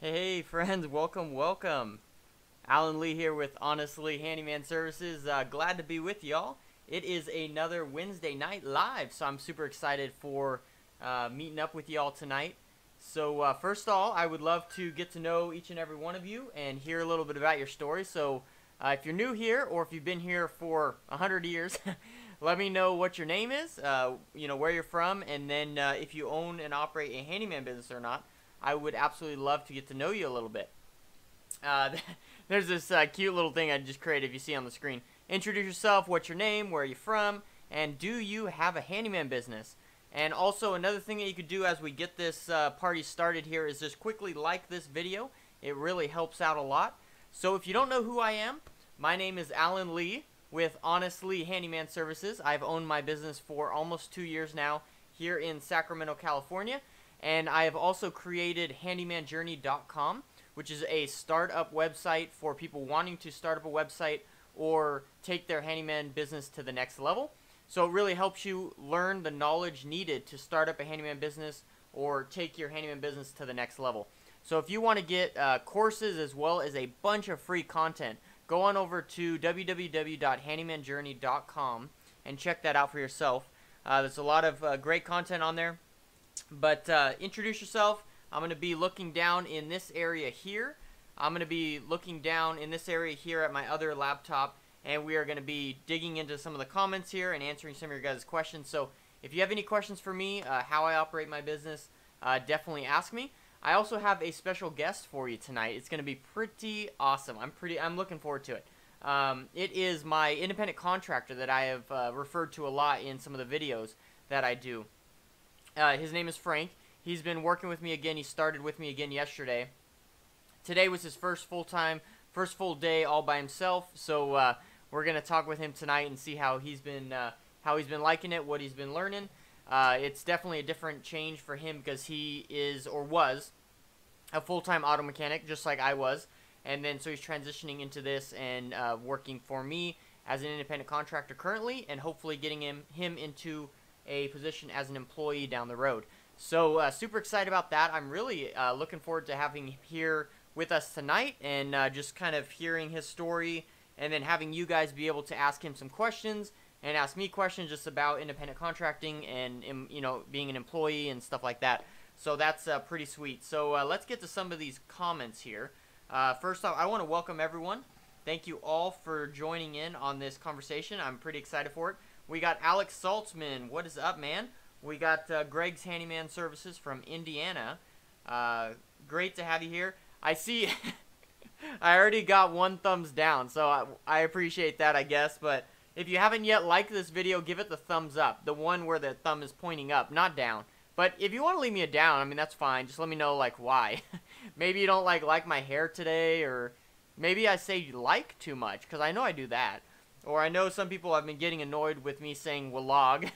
Hey friends, welcome. Alan Lee here with Honestly Handyman Services. Glad to be with y'all. It is another Wednesday night live, so I'm super excited for meeting up with y'all tonight. So first of all, I would love to get to know each and every one of you and hear a little bit about your story. So if you're new here or if you've been here for 100 years, let me know what your name is, where you're from, and then if you own and operate a handyman business or not. I would absolutely love to get to know you a little bit. Uh, there's this cute little thing I just created, if you see on the screen. Introduce yourself, what's your name, where are you from, and do you have a handyman business? And also another thing that you could do as we get this party started here is just quickly like this video. It really helps out a lot. So if you don't know who I am, my name is Alan Lee with Honestly Handyman Services. I've owned my business for almost 2 years now here in Sacramento, California. And I have also created handymanjourney.com, which is a startup website for people wanting to start up a website or take their handyman business to the next level. So it really helps you learn the knowledge needed to start up a handyman business or take your handyman business to the next level. So if you want to get courses as well as a bunch of free content, go on over to www.handymanjourney.com and check that out for yourself. There's a lot of great content on there. But introduce yourself. I'm going to be looking down in this area here. I'm going to be looking down in this area here at my other laptop, and we are going to be digging into some of the comments here and answering some of your guys' questions. So if you have any questions for me, how I operate my business, definitely ask me. I also have a special guest for you tonight. It's going to be pretty awesome. I'm looking forward to it. It is my independent contractor that I have referred to a lot in some of the videos that I do. His name is Frank. He's been working with me again. He started with me again yesterday. Today was his first full day all by himself. So we're gonna talk with him tonight and see how he's been liking it, what he's been learning. It's definitely a different change for him because he is or was a full-time auto mechanic, just like I was, and then so he's transitioning into this and working for me as an independent contractor currently, and hopefully getting him into a position as an employee down the road. So super excited about that. I'm really looking forward to having him here with us tonight and just kind of hearing his story and then having you guys be able to ask him some questions and ask me questions just about independent contracting and being an employee and stuff like that. So that's pretty sweet. So let's get to some of these comments here. First off, I want to welcome everyone. Thank you all for joining in on this conversation. I'm pretty excited for it. We got Alex Saltzman. What is up, man? We got Greg's Handyman Services from Indiana. Great to have you here. I see I already got 1 thumbs down, so I appreciate that, I guess. But if you haven't yet liked this video, give it the thumbs up. The one where the thumb is pointing up, not down. But if you want to leave me a down, I mean, that's fine. Just let me know, like, why. Maybe you don't like my hair today, or maybe I say like too much, because I know I do that. Or I know some people have been getting annoyed with me saying "walog."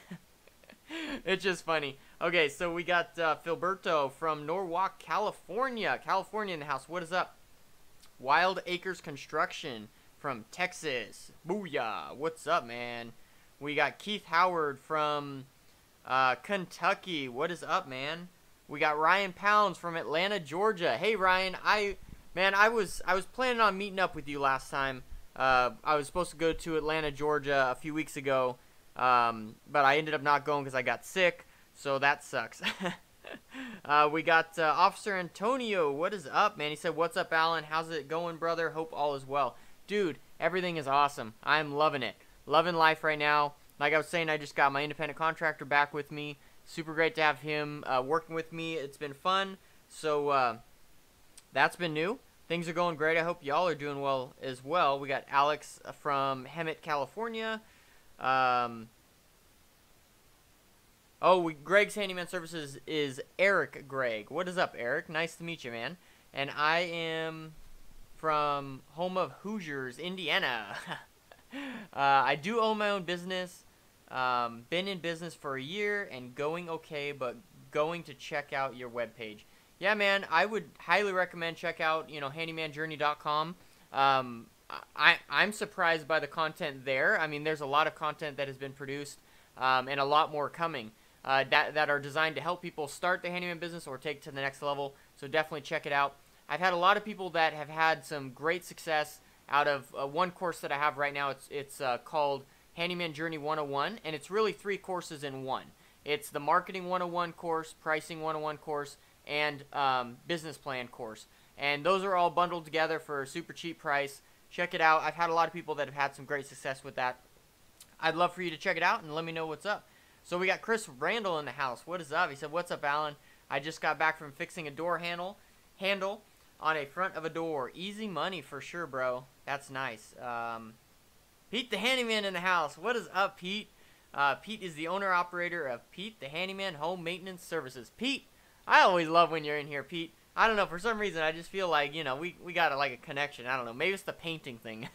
It's just funny. Okay, so we got Filberto from Norwalk, California. California in the house. What is up? Wild Acres Construction from Texas. Booyah. What's up, man? We got Keith Howard from Kentucky. What is up, man? We got Ryan Pounds from Atlanta, Georgia. Hey, Ryan. I was planning on meeting up with you last time. I was supposed to go to Atlanta, Georgia a few weeks ago, but I ended up not going because I got sick, so that sucks. We got Officer Antonio. What is up, man? He said, "What's up, Alan? How's it going, brother? Hope all is well." Dude, everything is awesome. I'm loving it. Loving life right now. Like I was saying, I just got my independent contractor back with me. Super great to have him working with me. It's been fun. So that's been new. Things are going great. I hope y'all are doing well as well. We got Alex from Hemet, California. Greg's Handyman Services is Eric Gregg. What is up, Eric? Nice to meet you, man. And I am from home of Hoosiers, Indiana. I do own my own business. Been in business for a year and going okay, but going to check out your webpage. Yeah, man, I would highly recommend check out, handymanjourney.com. I'm surprised by the content there. I mean, there's a lot of content that has been produced, and a lot more coming that are designed to help people start the handyman business or take it to the next level. So definitely check it out. I've had a lot of people that have had some great success out of one course that I have right now. It's called Handyman Journey 101, and it's really 3 courses in one. It's the Marketing 101 course, Pricing 101 course, and Business Plan course. And those are all bundled together for a super cheap price. Check it out. I've had a lot of people that have had some great success with that. I'd love for you to check it out and let me know what's up. So we got Chris Randall in the house. What is up? He said, "What's up, Alan? I just got back from fixing a door handle on a front of a door. Easy money for sure, bro." That's nice. Pete the Handyman in the house. What is up, Pete? Pete is the owner-operator of Pete the Handyman Home Maintenance Services. Pete, I always love when you're in here, Pete. I don't know, for some reason, I just feel like, you know, we got like a connection. I don't know. Maybe it's the painting thing.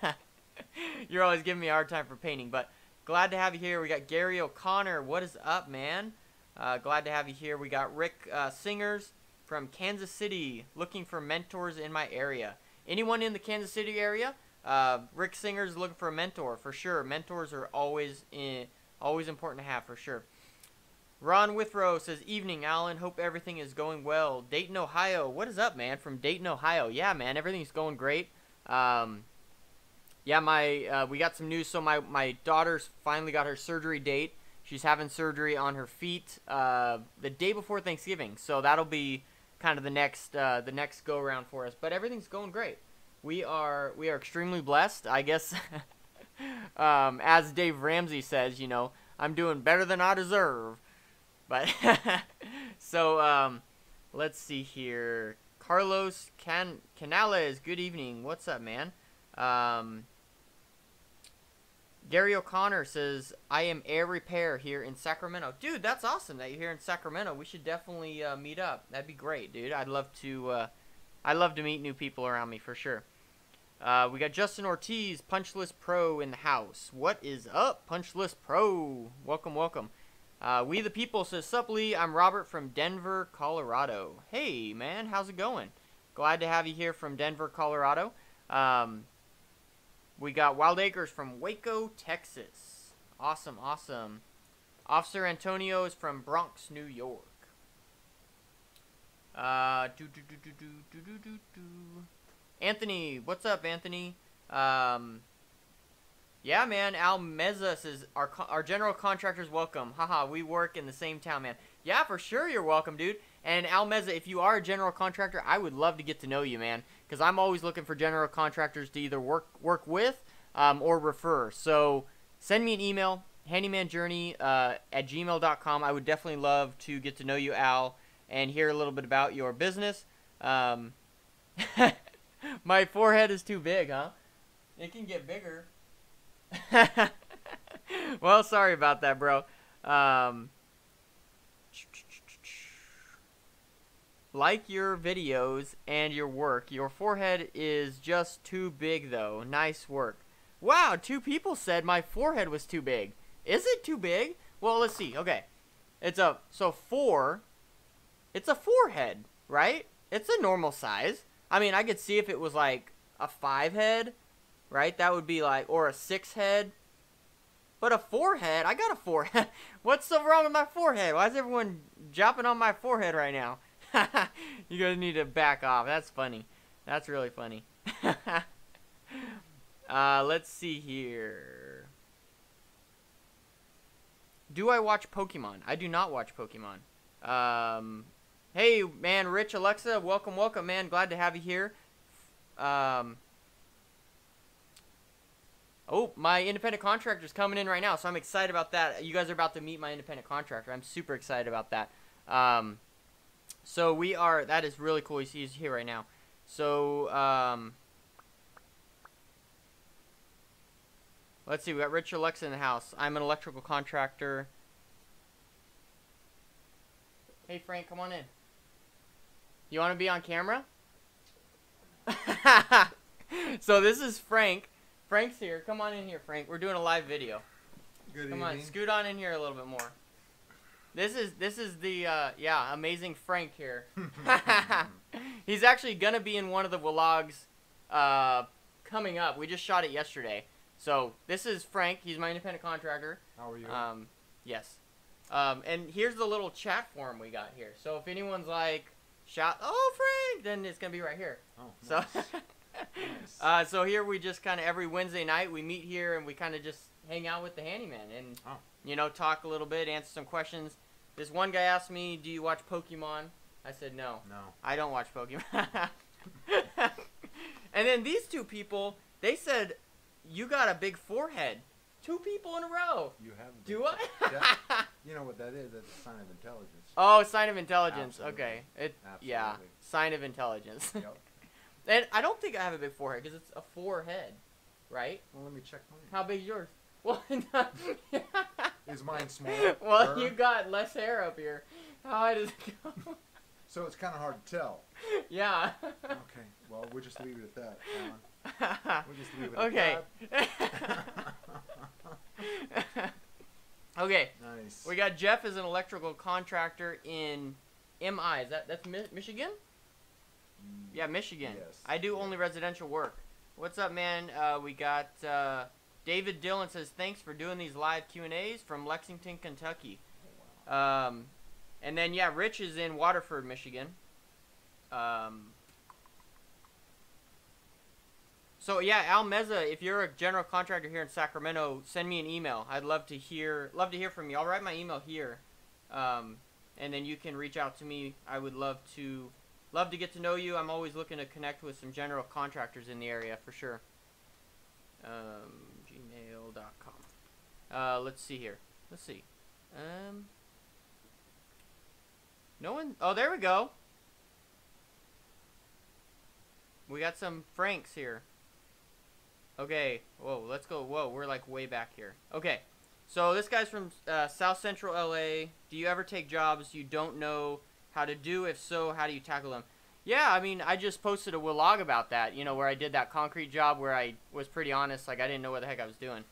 You're always giving me a hard time for painting, but glad to have you here. We got Gary O'Connor. What is up, man? Glad to have you here. We got Rick Singers from Kansas City, looking for mentors in my area. Anyone in the Kansas City area? Rick Singers is looking for a mentor, for sure. Mentors are always important to have, for sure. Ron Withrow says, "Evening, Alan. Hope everything is going well. Dayton, Ohio." What is up, man? From Dayton, Ohio. Yeah, man. Everything's going great. Yeah, we got some news. So my daughter's finally got her surgery date. She's having surgery on her feet the day before Thanksgiving. So that'll be kind of the next go around for us. But everything's going great. We are extremely blessed, I guess. As Dave Ramsey says, you know, I'm doing better than I deserve. But so let's see here. Carlos Canales, good evening. What's up, man? Gary O'Connor says, "I am air repair here in Sacramento." Dude, that's awesome that you're here in Sacramento. We should definitely meet up. That'd be great, dude. I'd love to meet new people around me for sure. We got Justin Ortiz, Punchlist Pro in the house. What is up, Punchlist Pro? Welcome, welcome. We the People says, "Sup, Lee? I'm Robert from Denver, Colorado." Hey, man, how's it going? Glad to have you here from Denver, Colorado. We got Wild Acres from Waco, Texas. Awesome, awesome. Officer Antonio is from Bronx, New York. Anthony, what's up, Anthony? Yeah, man. Al Meza says, our general contractors welcome. Haha, we work in the same town, man. Yeah, for sure you're welcome, dude. And Al Meza, if you are a general contractor, I would love to get to know you, man. Because I'm always looking for general contractors to either work with or refer. So send me an email, handymanjourney@gmail.com. I would definitely love to get to know you, Al, and hear a little bit about your business. My forehead is too big, huh? It can get bigger. Well, sorry about that, bro. Like your videos and your work. Your forehead is just too big, though. Nice work. Wow, 2 people said my forehead was too big. Is it too big? Well, let's see. Okay. It's a 4. It's a 4-head, right? It's a normal size. I mean, I could see if it was like a 5-head, right? That would be like, or a 6-head. But a 4-head, I got a 4-head. What's so wrong with my forehead? Why is everyone jumping on my forehead right now? You guys need to back off. That's funny. That's really funny. Let's see here. Do I watch Pokemon? I do not watch Pokemon. Hey, man, Rich, Alexa, welcome, welcome, man. Glad to have you here. Oh, my independent contractor's coming in right now, so I'm excited about that. You guys are about to meet my independent contractor. I'm super excited about that. So we are, that is really cool. He's here right now. So, let's see. We got Rich Alexa in the house. I'm an electrical contractor. Hey, Frank, come on in. You want to be on camera? So this is Frank. Frank's here. Come on in here, Frank. We're doing a live video. Good Come evening. on, scoot on in here a little bit more. This is the yeah, amazing Frank here. He's actually gonna be in one of the vlogs coming up. We just shot it yesterday. So this is Frank. He's my independent contractor. How are you? Yes. And here's the little chat form we got here. So if anyone's like, shout, "Oh, Frank!" Then it's gonna be right here. Oh, So, nice. so here we just kind of every Wednesday night we meet here and we kind of just hang out with the Handyman and you know, talk a little bit, answer some questions. This one guy asked me, "Do you watch Pokemon?" I said no. No. I don't watch Pokemon. And then these two people, they said, "You got a big forehead." 2 people in a row. You have. Do I? You know what that is? That's a sign of intelligence. Oh, sign of intelligence. Absolutely. Okay. Absolutely. Yeah, sign of intelligence. Yep. And I don't think I have a big forehead because it's a forehead, right? Well, let me check mine. How big is yours? Well, Is mine small? well, you got less hair up here. How high does it go? So it's kind of hard to tell. Yeah. Okay. Well, we'll just leave it at that, Alan. We'll just leave it Okay. at that. Okay. Nice. We got Jeff as an electrical contractor in MI. That's Michigan? Yeah, Michigan. Yes. I do only residential work. What's up, man? We got David Dillon says, "Thanks for doing these live Q&As from Lexington, Kentucky." Oh, wow. And then, yeah, Rich is in Waterford, Michigan. So, yeah, Al Meza, if you're a general contractor here in Sacramento, send me an email. I'd love to hear from you. I'll write my email here. And then you can reach out to me. I would love to get to know you. I'm always looking to connect with some general contractors in the area for sure. Gmail.com. Let's see here. Let's see. No one. Oh, there we go. We got some Franks here. Okay. Whoa, let's go. Whoa, we're like way back here. Okay. So this guy's from South Central LA. Do you ever take jobs you don't know how to do? If so, how do you tackle them? Yeah, I mean, I just posted a vlog about that, you know, where I did that concrete job where I was pretty honest, like I didn't know what the heck I was doing.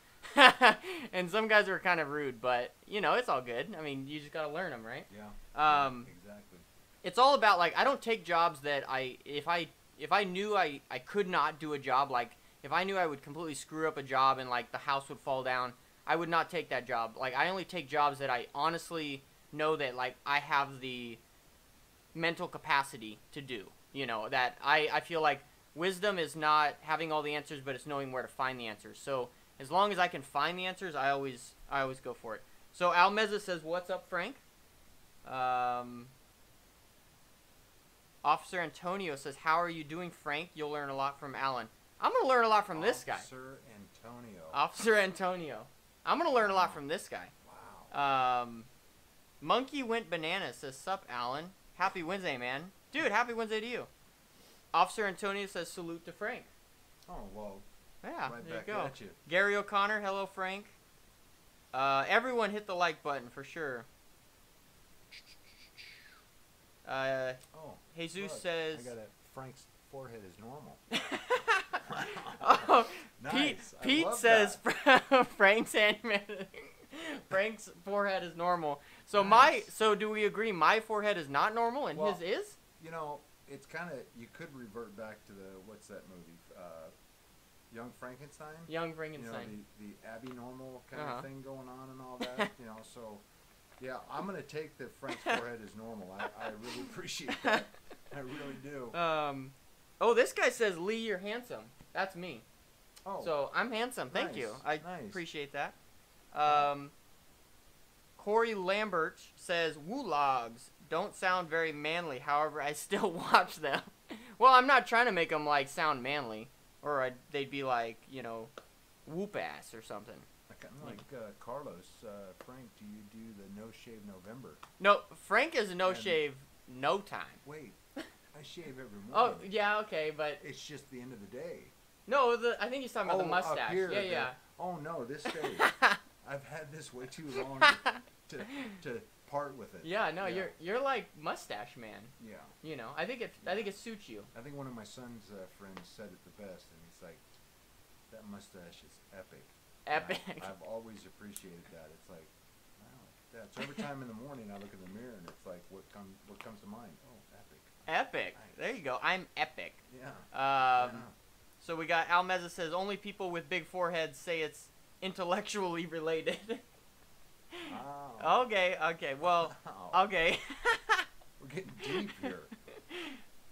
And some guys were kind of rude, but, you know, it's all good. I mean, you just got to learn them, right? Yeah. Exactly. It's all about, like, I don't take jobs that if I knew I could not do a job, like, if I knew I would completely screw up a job and, like, the house would fall down, I would not take that job. Like, I only take jobs that I honestly know that, like, I have the mental capacity to do. You know, that I feel like wisdom is not having all the answers, but it's knowing where to find the answers. So as long as I can find the answers, I always go for it. So Al Meza says, "What's up, Frank?" Officer Antonio says, "How are you doing, Frank? You'll learn a lot from Alan." I'm going to learn a lot from this guy. Officer Antonio. Officer Antonio. I'm going to learn a lot from this guy. Wow. Monkey Went Bananas says, "Sup, Alan? Happy Wednesday, man." Dude, happy Wednesday to you. Officer Antonio says, "Salute to Frank." Oh, well. Yeah, Right there you back go. at you. Gary O'Connor, hello, Frank. Everyone hit the like button for sure. Oh. Jesus look, says... I got it. Frank's forehead is normal. Oh, Nice. Pete I love says that. Frank's Frank's forehead is normal. So Nice. so do we agree my forehead is not normal and Well, his is? You know, it's kind of, you could revert back to what's that movie? Young Frankenstein? Young Frankenstein. You know, the Abby normal kind Uh-huh. of thing going on and all that, you know, so, yeah, I'm going to take that Frank's forehead is normal. I really appreciate that. I really do. Oh, this guy says, "Lee, you're handsome." That's me. Oh, So I'm handsome. Thank you. I nice. appreciate that. Corey Lambert says, "Woologs don't sound very manly. However, I still watch them." Well, I'm not trying to make them like sound manly, or they'd be like, you know, whoop ass or something. I kind of like Carlos. Frank, do you do the No Shave November? No, Frank is a no shave, no time. Wait, I shave every Oh morning. yeah, okay, but It's just the end of the day. no, I think he's talking about the Up mustache. here, Yeah. Oh no, this stays. I've had this way too long to part with it. Yeah, no, Yeah. you're like mustache man. Yeah. You know, I think it suits you. I think one of my son's friends said it the best, and he's like, "That mustache is epic." Epic. I've always appreciated that. It's like, wow, that. So every time in the morning I look in the mirror and it's like, what comes to mind? Oh, epic. Epic. Nice. There you go. I'm epic. Yeah. Yeah. Yeah. So we got Al Meza says only people with big foreheads say it's intellectually related. Wow. Okay. Well. Wow. Okay. We're getting deep here.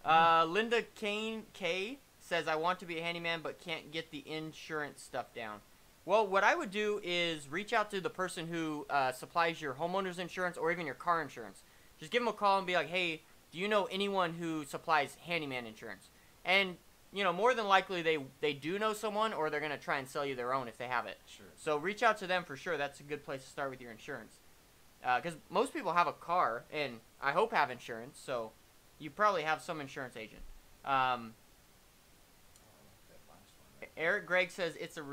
Linda Kane K says, I want to be a handyman but can't get the insurance stuff down. Well, what I would do is reach out to the person who supplies your homeowner's insurance or even your car insurance. Just give them a call and be like, hey, do you know anyone who supplies handyman insurance? And, you know, more than likely they do know someone, or they're going to try and sell you their own if they have it. Sure. So reach out to them for sure. That's a good place to start with your insurance. Because most people have a car, and I hope have insurance, so you probably have some insurance agent. That last one. Eric Gregg says it's a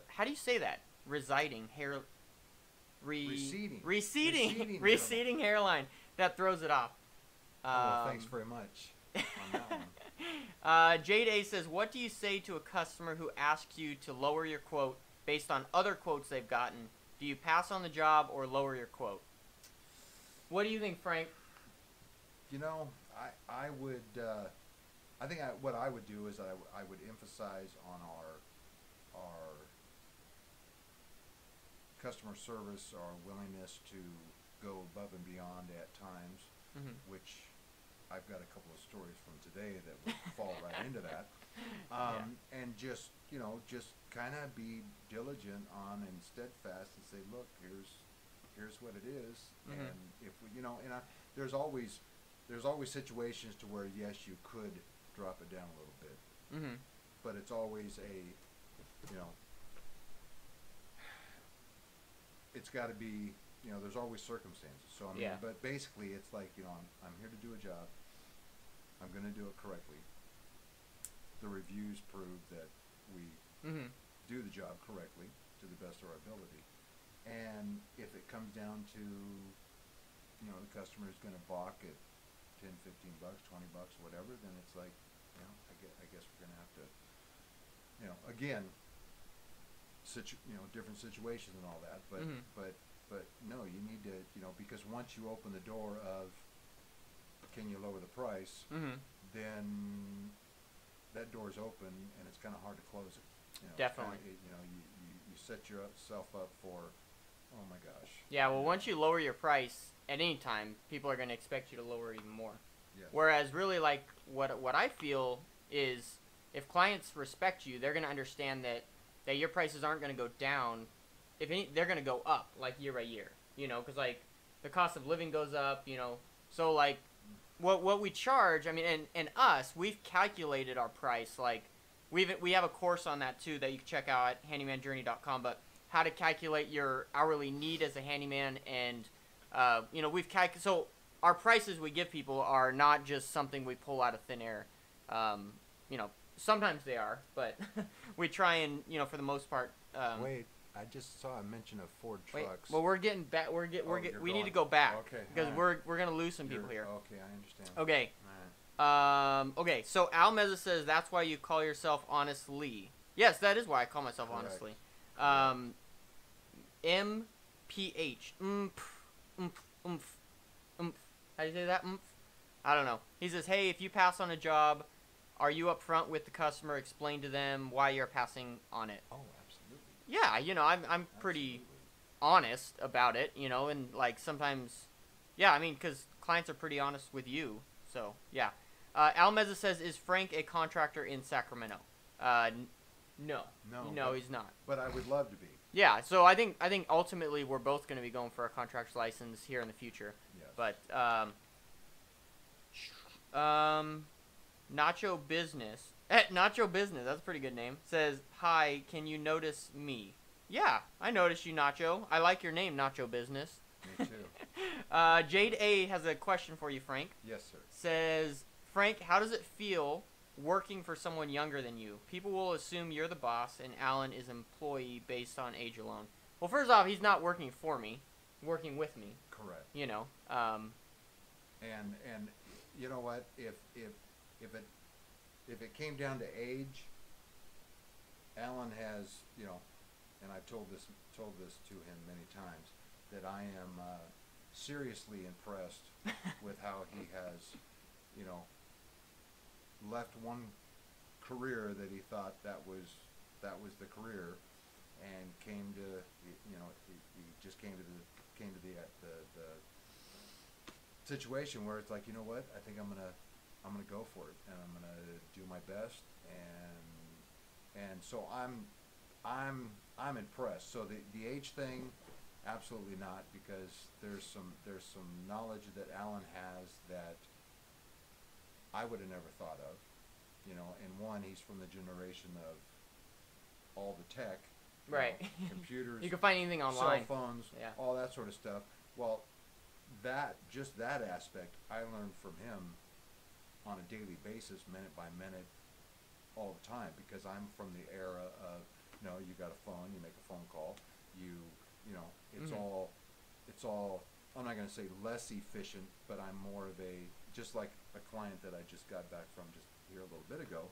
how do you say that? Residing hair. Receding hairline. That throws it off. Thanks very much on that one. Jade A says, what do you say to a customer who asks you to lower your quote based on other quotes they've gotten? Do you pass on the job or lower your quote? What do you think, Frank? You know, I would. I think what I would do is I would emphasize on our customer service, our willingness to go above and beyond at times, which I've got a couple of stories from today that would fall right into that. And just, you know, just kind of be diligent on and steadfast and say, look, here's what it is. And if we, you know, and there's always situations to where, yes, you could drop it down a little bit, but it's always you know, it's got to be, you know, there's always circumstances. So I mean, but basically it's like, you know, I'm here to do a job. I'm going to do it correctly. The reviews prove that we do the job correctly to the best of our ability. And if it comes down to, you know, the customer is going to balk at 10, 15 bucks, 20 bucks, whatever, then it's like, you know, I guess we're going to have to, you know, again, different situations and all that, but no, you need to, you know, because once you open the door of, can you lower the price, then that door's open and it's kind of hard to close it. You know, definitely. You know, you set yourself up for, oh my gosh. Yeah, well, once you lower your price at any time, people are going to expect you to lower even more. Yes. Whereas really, like, what I feel is if clients respect you, they're going to understand that your prices aren't going to go down. If any, they're going to go up, like, year by year. You know, because, like, the cost of living goes up, you know. So, like, what we charge, I mean, and us, we've calculated our price. Like, we have a course on that, too, that you can check out at handymanjourney.com. But how to calculate your hourly need as a handyman, and, you know, we've calculated. So our prices we give people are not just something we pull out of thin air. You know, sometimes they are, but we try and, you know, for the most part. Wait, I just saw a mention of Ford trucks. Well, we're getting back. We need to go back. Okay. Because we're gonna lose some people here. Okay, I understand. Okay. All right. Okay. So Al Meza says that's why you call yourself Honestly. Yes, that is why I call myself Correct. Honestly. MPH. How do you say that? I don't know. He says, hey, if you pass on a job, are you upfront with the customer? Explain to them why you're passing on it. Oh, absolutely. Yeah, you know, I'm pretty honest about it, you know, and, like, sometimes, yeah, I mean, because clients are pretty honest with you, so, yeah. Al Meza says, is Frank a contractor in Sacramento? No, he's not. But I would love to be. Yeah, so I think ultimately we're both going to be going for a contractor's license here in the future. Yes. But, Nacho Business, that's a pretty good name, says, hi, can you notice me? Yeah, I noticed you, Nacho. I like your name, Nacho Business. Me too. Jade A has a question for you, Frank. Yes, sir. Says, Frank, how does it feel working for someone younger than you? People will assume you're the boss and Alan is employee based on age alone. Well, first off, he's not working for me, working with me. Correct. You know. And you know what? If it came down to age, Alan has, you know, and I've told this to him many times, that I am seriously impressed with how he has, you know, left one career that he thought that was the career, and came to, you know, he just came to the situation where it's like, you know what, I think I'm gonna go for it, and I'm gonna do my best, and so I'm impressed. So the age thing, absolutely not, because there's some knowledge that Alan has that I would have never thought of, you know. And one, he's from the generation of all the tech, right? Computers, you can find anything online, cell phones, yeah, all that sort of stuff. Well, just that aspect, I learned from him on a daily basis, minute by minute, all the time, because I'm from the era of, you know, you got a phone, you make a phone call, you know, it's all, I'm not going to say less efficient, but I'm more of a, just like a client that I just got back from just here a little bit ago.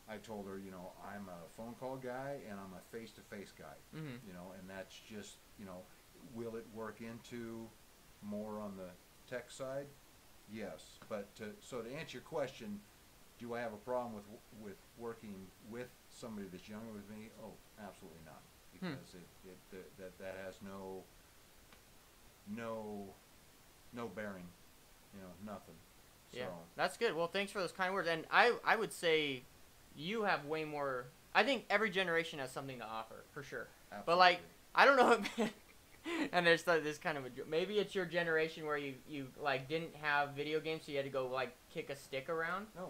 I told her, you know, I'm a phone call guy and I'm a face-to-face guy, you know, and that's just, you know, will it work into more on the tech side? Yes, but so to answer your question, do I have a problem with working with somebody that's younger with me? Oh, absolutely not, because that has no bearing, you know, nothing. Yeah, So that's good. Well, thanks for those kind words. And I would say you have way more. I think every generation has something to offer, for sure. absolutely. But, like, I don't know if, and there's this kind of a, maybe it's your generation where you like didn't have video games, so you had to go like kick a stick around. No,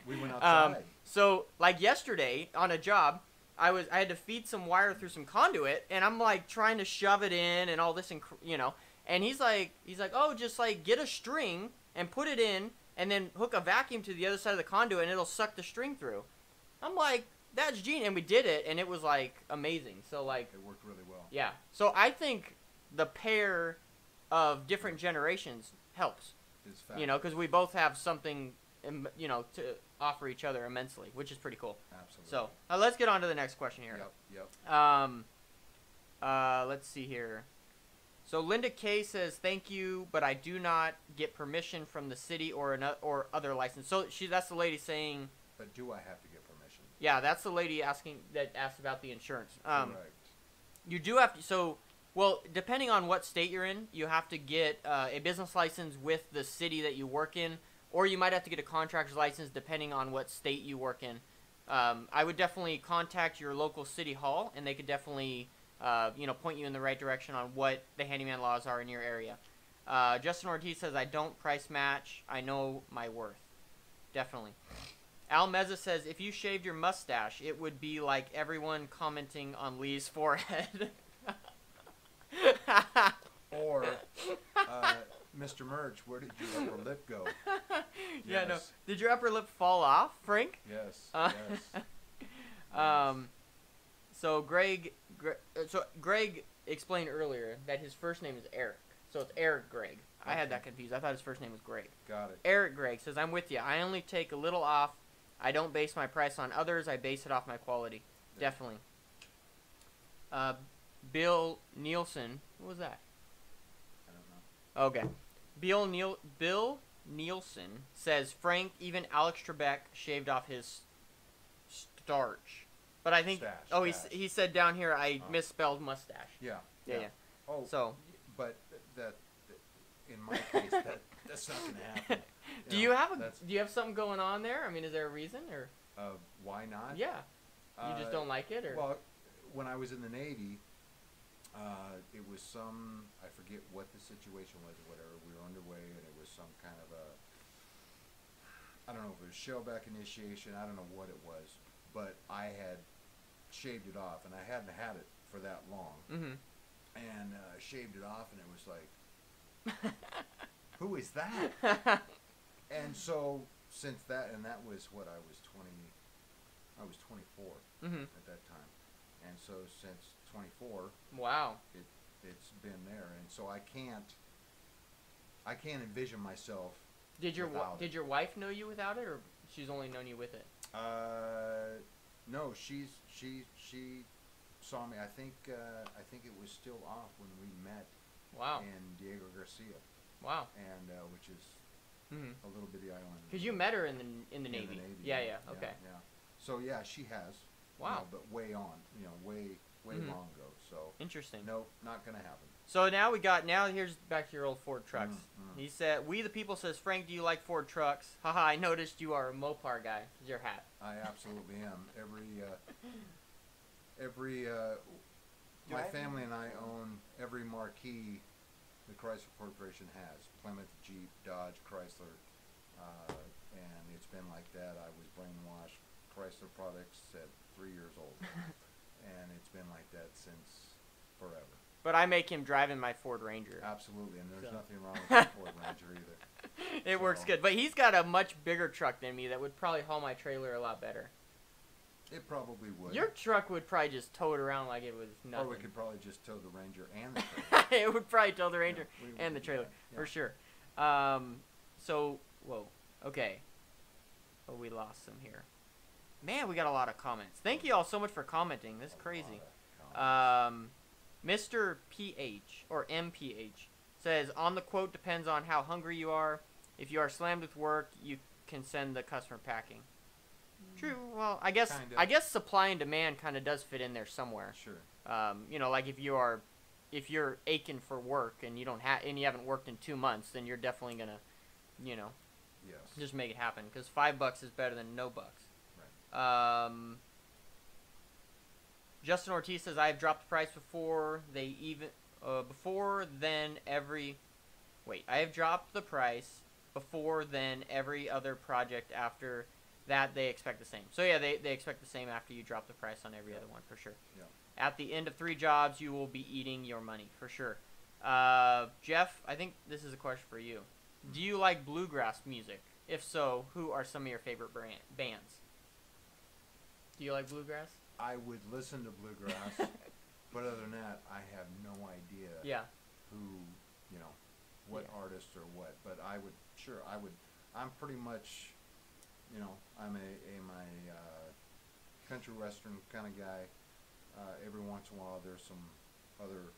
we went outside. So like yesterday on a job, I had to feed some wire through some conduit, and I'm like trying to shove it in and all this, and you know, and he's like, oh, just like get a string and put it in, and then hook a vacuum to the other side of the conduit, and it'll suck the string through. I'm like, that's genius, and we did it, and it was like amazing. So like, it worked really well. yeah. So I think the pair of different generations helps. You know, because we both have something, you know, to offer each other immensely, which is pretty cool. Absolutely. So let's get on to the next question here. Yep. Let's see here. So Linda K says, "Thank you, but I do not get permission from the city or other license." So that's the lady saying. But do I have to get permission? Yeah, that's the lady asked about the insurance. Right. You do have to. So, well, depending on what state you're in, you have to get a business license with the city that you work in, or you might have to get a contractor's license depending on what state you work in. I would definitely contact your local city hall, and they could definitely, you know, point you in the right direction on what the handyman laws are in your area. Justin Ortiz says, "I don't price match. I know my worth." Definitely. Al Meza says, "If you shaved your mustache, it would be like everyone commenting on Lee's forehead." Or, Mr. Merch, where did your upper lip go? Yeah, Yes. no. Did your upper lip fall off, Frank? Yes. Yes. So Greg explained earlier that his first name is Eric. So it's Eric Greg. I had that confused. I thought his first name was Greg. Got it. Eric Greg says, "I'm with you. I only take a little off. I don't base my price on others. I base it off my quality." Yeah. Definitely. Bill Nielsen. What was that? I don't know. Okay. Bill Nielsen says, "Frank, even Alex Trebek shaved off his starch." But I think, Stash. he said down here I misspelled mustache. Yeah. Yeah. Oh, So, but that in my case, that's not going to happen. do you have something going on there? I mean, is there a reason, or? Why not? Yeah. You just don't like it, or? Well, when I was in the Navy, it was I forget what the situation was or whatever. We were underway, and it was some kind of I don't know if it was shellback initiation. I don't know what it was, but I had shaved it off, and I hadn't had it for that long. Mm-hmm. And shaved it off, and it was like, who is that? And so since that, and that was what I was 24 at that time, and so since 24, wow, it's been there, and so I can't envision myself. Did your wife know you without it, or she's only known you with it? No, she saw me. I think it was still off when we met. Wow. In Diego Garcia. Wow. And which is a little bitty island. Because you met her in the Navy. In the Navy. Yeah. Okay. Yeah. So yeah, she has. Wow. You know, but way on. You know, way long ago. So. Interesting. Nope, not gonna happen. So now here's back to your old Ford trucks. He said, "We the people," says Frank. Do you like Ford trucks? Haha, I noticed you are a Mopar guy. Is your hat? I absolutely am. My family and I own every marquee the Chrysler Corporation has. Plymouth, Jeep, Dodge, Chrysler, and it's been like that. I was brainwashed Chrysler products at 3 years old, and it's been like that since forever. But I make him drive in my Ford Ranger. Absolutely, and there's nothing wrong with the Ford Ranger either. It works good. But he's got a much bigger truck than me that would probably haul my trailer a lot better. It probably would. Your truck would probably just tow it around like it was nothing. Or we could probably just tow the Ranger and the trailer. It would probably tow the Ranger and the trailer, yeah. for sure. So, whoa. Okay. Oh, we lost some here. Man, we got a lot of comments. Thank you all so much for commenting. This is crazy. Mr. PH, or MPH, says, on the quote depends on how hungry you are. If you are slammed with work, you can send the customer packing. True. Well, I guess supply and demand kind of does fit in there somewhere. Sure. You know, like if you're aching for work and you haven't worked in 2 months, then you're definitely gonna, you know, yes, just make it happen, because $5 is better than no bucks. Right. Justin Ortiz says, I have dropped the price I have dropped the price before then every other project after that they expect the same. So yeah, they expect the same after you drop the price on every other one, for sure. Yeah. At the end of 3 jobs, you will be eating your money, for sure. Jeff, I think this is a question for you. Do you like bluegrass music? If so, who are some of your favorite bands? Do you like bluegrass? I would listen to bluegrass, but other than that, I have no idea. Yeah. Who, you know, what artist or what? But I would. I'm pretty much, you know, I'm my country western kind of guy. Every once in a while, there's some other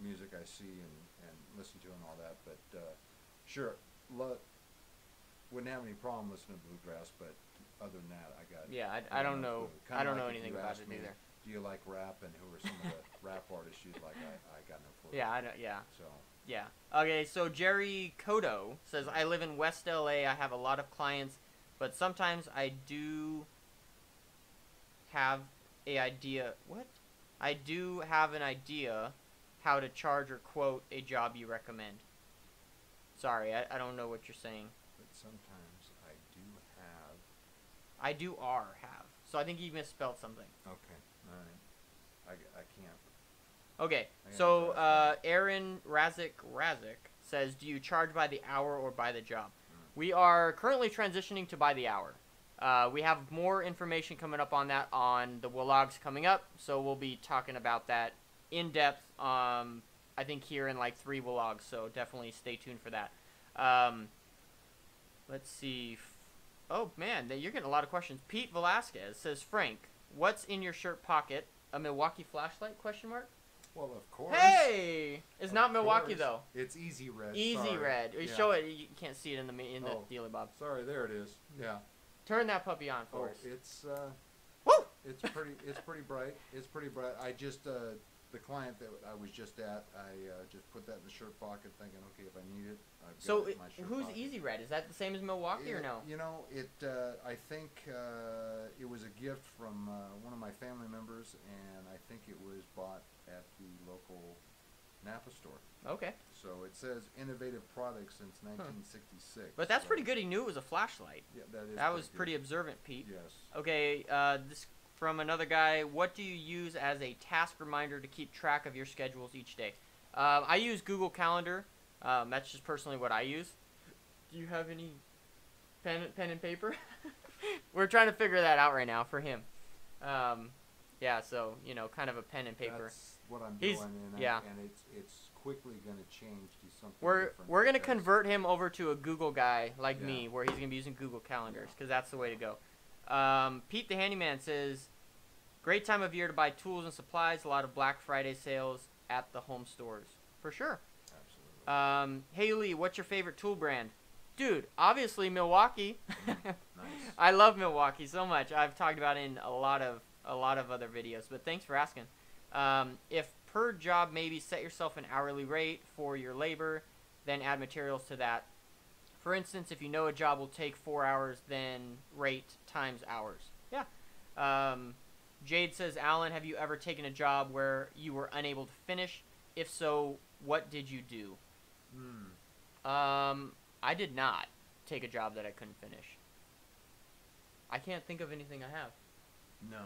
music I see and listen to and all that. But sure, wouldn't have any problem listening to bluegrass, but other than that, I don't know. I don't know anything about it either. Do you like rap, and who are some of the rap artists you'd like? I got no clue. Yeah, I don't. Yeah. So. Yeah. Okay, so Jerry Kodo says, I live in West LA. I have a lot of clients, but sometimes I do have an idea how to charge or quote a job you recommend. Sorry, I don't know what you're saying. But sometimes I do have. I do have. So I think you misspelled something. Okay. All right. I can't. Okay, so Aaron Razik says, do you charge by the hour or by the job? We are currently transitioning to by the hour. We have more information coming up on that on the vlogs coming up, so we'll be talking about that in depth, I think here in like 3 vlogs, so definitely stay tuned for that. Let's see. Oh, man, you're getting a lot of questions. Pete Velasquez says, Frank, what's in your shirt pocket? A Milwaukee flashlight, question mark? Well, of course. Hey! It's not Milwaukee, though. It's Easy Red. Easy Red. We show it. You can't see it in the dealer, Bob. Sorry, there it is. Yeah. Turn that puppy on for us. It's woo! It's pretty bright. It's pretty bright. I just the client that I was just at, I just put that in the shirt pocket, thinking, okay, if I need it, I've got it in my shirt who's pocket. Easy Red? Is that the same as Milwaukee or no? You know, I think it was a gift from one of my family members, and I think it was bought at the local Napa store. Okay. So it says innovative products since 1966. But that's pretty good. He knew it was a flashlight. Yeah, that is. That was pretty observant, Pete. Yes. Okay. This from another guy. What do you use as a task reminder to keep track of your schedules each day? I use Google Calendar. That's just personally what I use. Do you have any pen and paper? We're trying to figure that out right now for him. Yeah, so, you know, kind of a pen and paper. That's what I'm doing, and it's quickly going to change to something different. We're going to convert him over to a Google guy like me, where he's going to be using Google Calendars, because that's the way to go. Pete the Handyman says, great time of year to buy tools and supplies. A lot of Black Friday sales at the home stores. For sure. Absolutely. Hey, Lee, what's your favorite tool brand? Dude, obviously Milwaukee. Nice. I love Milwaukee so much. I've talked about it in a lot of other videos, but thanks for asking. If per job, maybe set yourself an hourly rate for your labor, then add materials to that. For instance, if you know a job will take 4 hours, then rate times hours. Yeah. Jade says, Alan, have you ever taken a job where you were unable to finish? If so, what did you do? I did not take a job that I couldn't finish. I can't think of anything I have. No,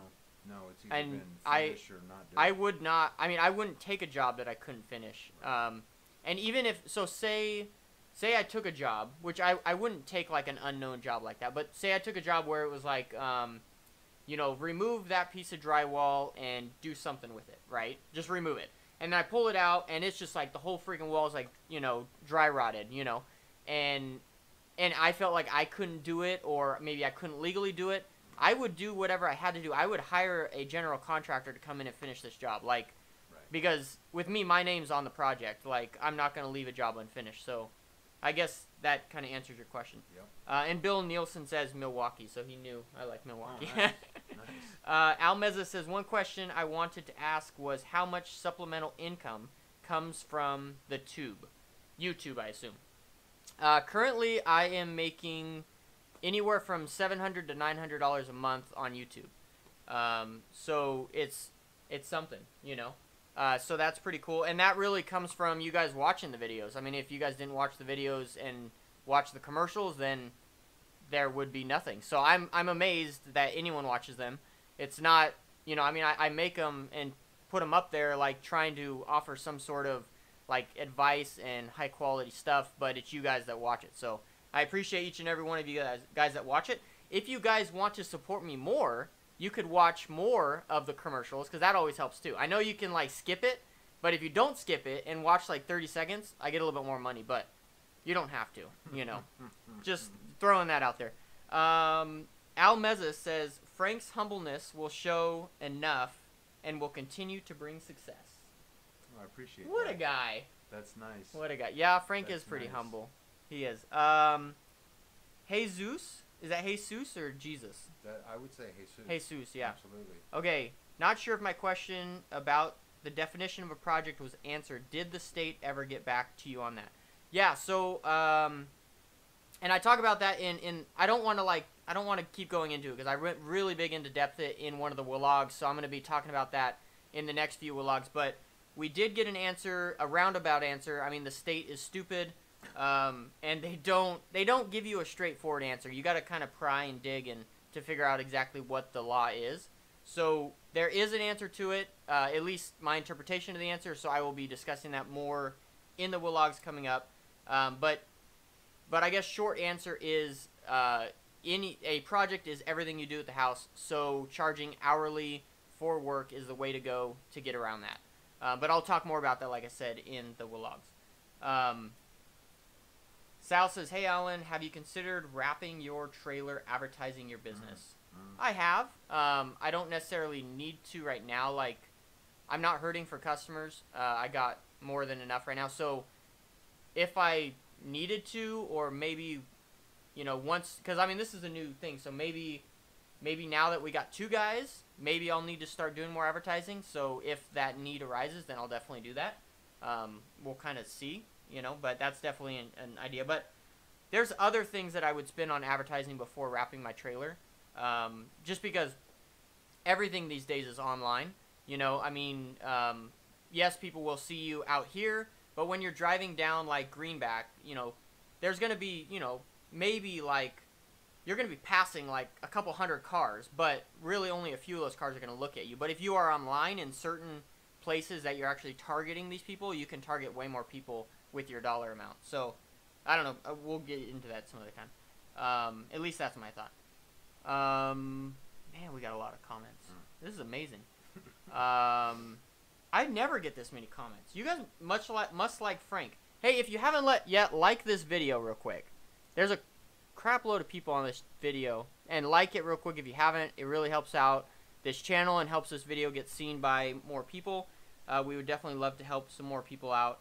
it's either been finish or not do it. I would not. I mean, I wouldn't take a job that I couldn't finish. Right. And even if say I took a job, which I wouldn't take like an unknown job like that, but say I took a job where it was like, you know, remove that piece of drywall and do something with it, right? Just remove it. And I pull it out, and it's just like the whole freaking wall is like, you know, dry rotted, you know, and I felt like I couldn't do it, or maybe I couldn't legally do it. I would do whatever I had to do. I would hire a general contractor to come in and finish this job, like, because with me, my name's on the project. Like, I'm not going to leave a job unfinished. So, I guess that kind of answers your question. Yep. And Bill Nielsen says Milwaukee, so he knew I like Milwaukee. Oh, nice. Nice. Almeza says, one question I wanted to ask was how much supplemental income comes from the tube? YouTube, I assume. Currently, I am making anywhere from $700 to $900 a month on YouTube. So it's something, you know. So that's pretty cool, and that really comes from you guys watching the videos. I mean, if you guys didn't watch the videos and watch the commercials, then there would be nothing. So I'm amazed that anyone watches them. It's not, you know, I mean, I make them and put them up there like trying to offer some sort of like advice and high quality stuff, but it's you guys that watch it. So I appreciate each and every one of you guys that watch it. If you guys want to support me more, you could watch more of the commercials, because that always helps too. I know you can like skip it, but if you don't skip it and watch like 30 seconds, I get a little bit more money, but you don't have to, you know. Just throwing that out there. Al Meza says, Frank's humbleness will show enough and will continue to bring success. Oh, I appreciate that. What a guy. That's nice. What a guy. Yeah, Frank That's is pretty nice. humble. He is. Jesus? Is that Jesus or Jesus? I would say Jesus. Jesus, yeah. Absolutely. Okay, not sure if my question about the definition of a project was answered. Did the state ever get back to you on that? Yeah, so, and I talk about that in I don't want to keep going into it, because I went really big into depth in one of the vlogs, so I'm going to be talking about that in the next few vlogs, but we did get an answer, a roundabout answer. I mean, the state is stupid. And they don't give you a straightforward answer. You got to kind of pry and dig and to figure out exactly what the law is. So there is an answer to it, at least my interpretation of the answer. So I will be discussing that more in the vlogs coming up. But I guess short answer is a project is everything you do at the house. So charging hourly for work is the way to go to get around that. But I'll talk more about that, like I said, in the vlogs. Sal says, hey, Alan, have you considered wrapping your trailer advertising your business? I have. I don't necessarily need to right now. Like, I'm not hurting for customers. I got more than enough right now. So if I needed to, or maybe, you know, once, because, I mean, this is a new thing. So maybe now that we got 2 guys, maybe I'll need to start doing more advertising. So if that need arises, then I'll definitely do that. We'll kind of see. You know, but that's definitely an idea. But there's other things that I would spend on advertising before wrapping my trailer. Just because everything these days is online. You know, I mean, yes, people will see you out here, but when you're driving down, like, Greenback, you know, there's going to be, you know, maybe, like, you're going to be passing, like, a couple hundred cars, but really only a few of those cars are going to look at you. But if you are online in certain places that you're actually targeting these people, you can target way more people with your dollar amount. So, I don't know. We'll get into that some other time. At least that's my thought. Man, we got a lot of comments. This is amazing. I never get this many comments. You guys must like Frank. Hey, if you haven't yet, like this video real quick. There's a crap load of people on this video. And like it real quick if you haven't. It really helps out this channel and helps this video get seen by more people. We would definitely love to help some more people out.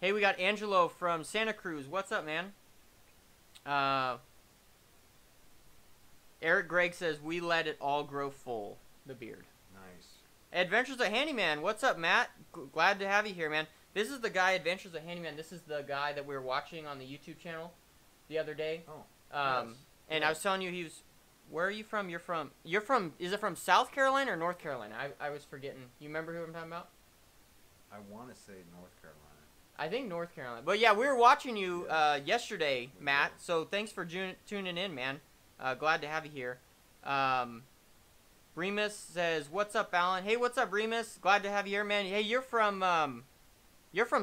Hey, we got Angelo from Santa Cruz. What's up, man? Eric Gregg says, we let it all grow full, the beard. Nice. Adventures of Handyman. What's up, Matt? Glad to have you here, man. This is the guy, Adventures of Handyman. This is the guy that we were watching on the YouTube channel the other day. Oh. Yes. And I was telling you he was. Where are you from? You're from. Is it from South Carolina or North Carolina? I was forgetting. You remember who I'm talking about? I want to say North Carolina. I think North Carolina. But yeah, we were watching you yesterday, Matt. So thanks for tuning in, man. Glad to have you here. Remus says, "What's up, Alan?" Hey, what's up, Remus? Glad to have you here, man. Hey, you're from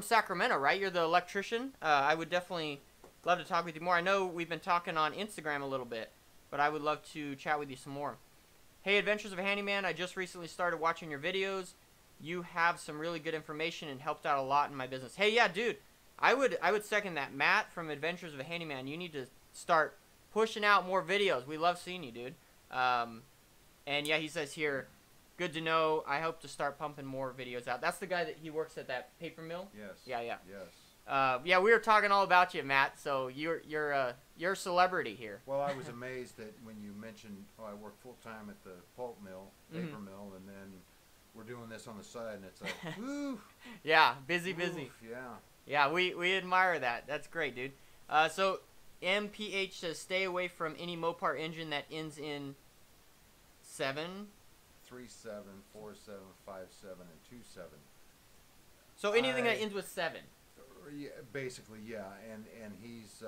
Sacramento, right? You're the electrician. I would definitely love to talk with you more. I know we've been talking on Instagram a little bit, but I would love to chat with you some more. Hey, Adventures of a Handyman. I just recently started watching your videos. You have some really good information and helped out a lot in my business. Hey, yeah, dude. I would second that. Matt from Adventures of a Handyman, you need to start pushing out more videos. We love seeing you, dude. And yeah, he says here, good to know. I hope to start pumping more videos out. That's the guy that he works at that paper mill. Yes. Yeah. Yes. Yeah, we were talking all about you, Matt. So you're a celebrity here. Well, I was amazed that when you mentioned, I work full time at the pulp mill, paper mill, and then we're doing this on the side, and it's like, woo. Yeah, busy. Yeah. Yeah, we admire that. That's great, dude. So MPH says stay away from any Mopar engine that ends in 7. 37, 47, 57, and 27. So anything that ends with 7. Yeah, basically, yeah, and he's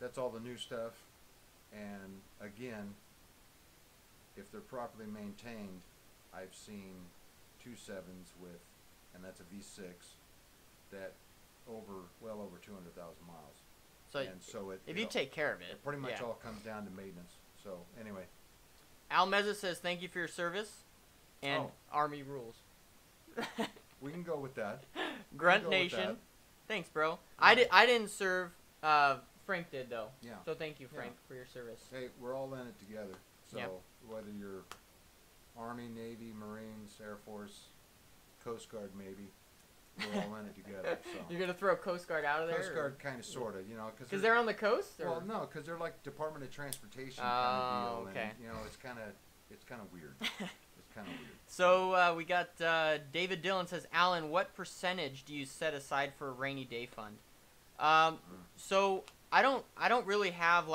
that's all the new stuff, and again, if they're properly maintained, I've seen 27s with, and that's a V6 that well over 200,000 miles. So if you take care of it, pretty much all comes down to maintenance. So anyway, Almeza says thank you for your service, and Army rules. We can go with that. Grunt Nation. Thanks, bro. Yeah. I didn't serve. Frank did, though. Yeah. So thank you, Frank, for your service. Hey, we're all in it together. So whether you're Army, Navy, Marines, Air Force, Coast Guard, maybe, we're all in it together. So. You're gonna throw Coast Guard out of there? Coast Guard, kind of, sort of, because they're on the coast. Or? Well, no, because they're like Department of Transportation kind of deal. Okay. And, it's kind of weird. It's kind of weird. So we got David Dillon says, Alan, what percentage do you set aside for a rainy day fund? So I don't really have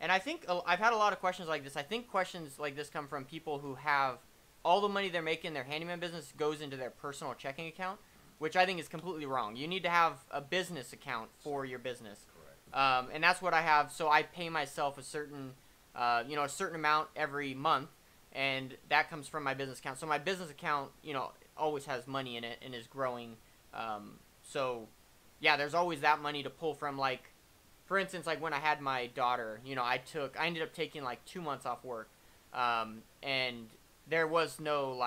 and I think I've had a lot of questions like this. I think questions like this come from people who have all the money they're making in their handyman business goes into their personal checking account, which I think is completely wrong. You need to have a business account for your business. Correct. And that's what I have. So I pay myself a certain amount every month, and that comes from my business account. So my business account, always has money in it and is growing. So yeah, there's always that money to pull from. For instance, when I had my daughter, I ended up taking 2 months off work, and there was no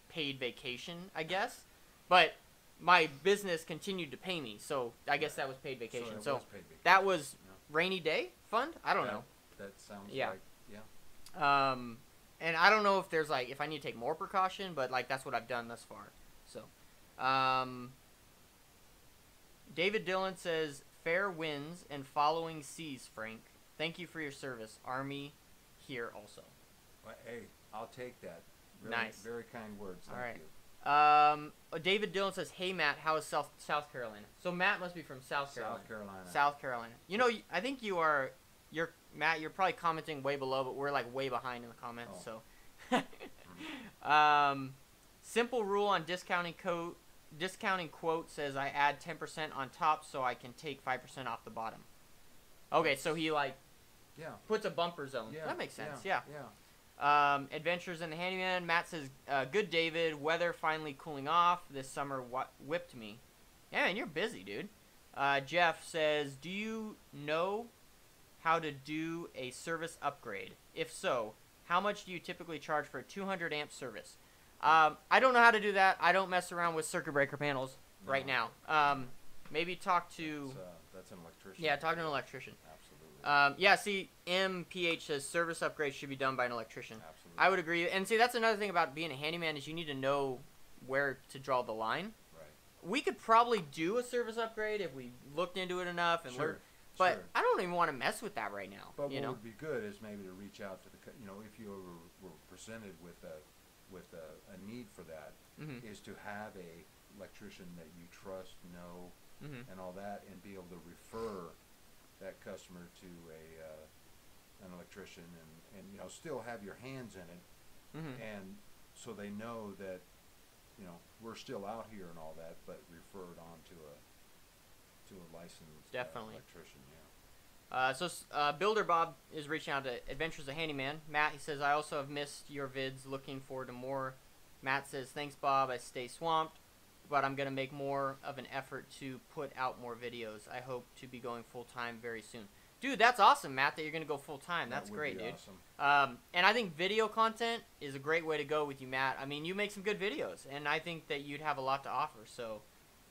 paid vacation, I guess, but my business continued to pay me, so I guess that was paid vacation. So that was rainy day fund. I don't know. That sounds yeah. And I don't know if there's if I need to take more precaution, but that's what I've done thus far. So, David Dillon says, fair winds and following seas, Frank. Thank you for your service. Army here also. Well, hey, I'll take that. Really, nice. Very kind words. Thank you. David Dillon says, hey, Matt, how is South Carolina? So Matt must be from South Carolina. South Carolina. I think Matt, you're probably commenting way below, but we're way behind in the comments. Oh. So, simple rule on discounting quote says I add 10% on top so I can take 5% off the bottom. Okay, so he puts a bumper zone. Yeah, that makes sense. Yeah. Yeah. Adventures in the Handyman. Matt says, good David. Weather finally cooling off. This summer whipped me. Yeah, man, you're busy, dude. Jeff says, do you know how to do a service upgrade? If so, how much do you typically charge for a 200 amp service? I don't know how to do that. I don't mess around with circuit breaker panels right now. Maybe talk to... That's an electrician. Yeah, talk to an electrician. Absolutely. See, MPH says service upgrades should be done by an electrician. Absolutely. I would agree. And see, that's another thing about being a handyman is you need to know where to draw the line. Right. We could probably do a service upgrade if we looked into it enough and learned. But I don't even want to mess with that right now. But what would be good is maybe to reach out to if you ever were presented with a need for that, is to have electrician that you trust, know, Mm-hmm. and all that, and be able to refer that customer to an electrician, and still have your hands in it, Mm-hmm. and so they know that we're still out here and all that, but referred on to a licensed Definitely. electrician. Yeah. Builder Bob is reaching out to Adventures of Handyman. Matt, he says, I also have missed your vids. Looking forward to more. Matt says, thanks, Bob. I stay swamped, but I'm going to make more of an effort to put out more videos. I hope to be going full-time very soon. Dude, that's awesome, Matt, that you're going to go full-time. That's great, dude. Awesome. And I think video content is a great way to go with you, Matt. I mean, you make some good videos, and I think that you'd have a lot to offer. So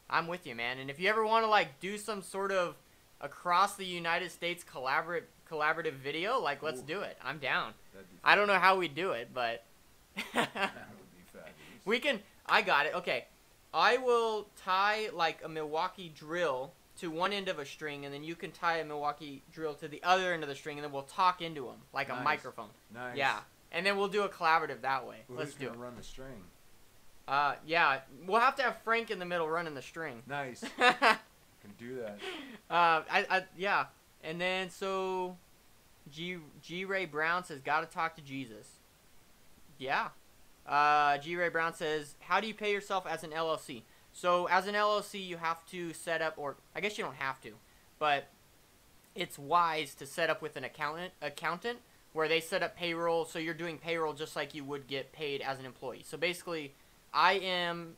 I'm with you, man. And if you ever want to, like, do some sort of across the United States collaborative video, like, let's do it. I'm down. I don't know how we do it, but that would be fabulous. We can. I got it. Okay, I will tie like a Milwaukee drill to one end of a string, and then you can tie a Milwaukee drill to the other end of the string, and then we'll talk into them like a microphone. Nice. Yeah, and then we'll do a collaborative that way. Well, Let's do it. Who's gonna run the string? Yeah, we'll have to have Frank in the middle running the string. Nice. Can do that. Yeah, and then so G Ray Brown says, gotta talk to Jesus. Yeah. G Ray Brown says, how do you pay yourself as an LLC? So as an LLC, you have to set up, or I guess you don't have to, but it's wise to set up with an accountant where they set up payroll, so you're doing payroll just like you would get paid as an employee. So basically, I am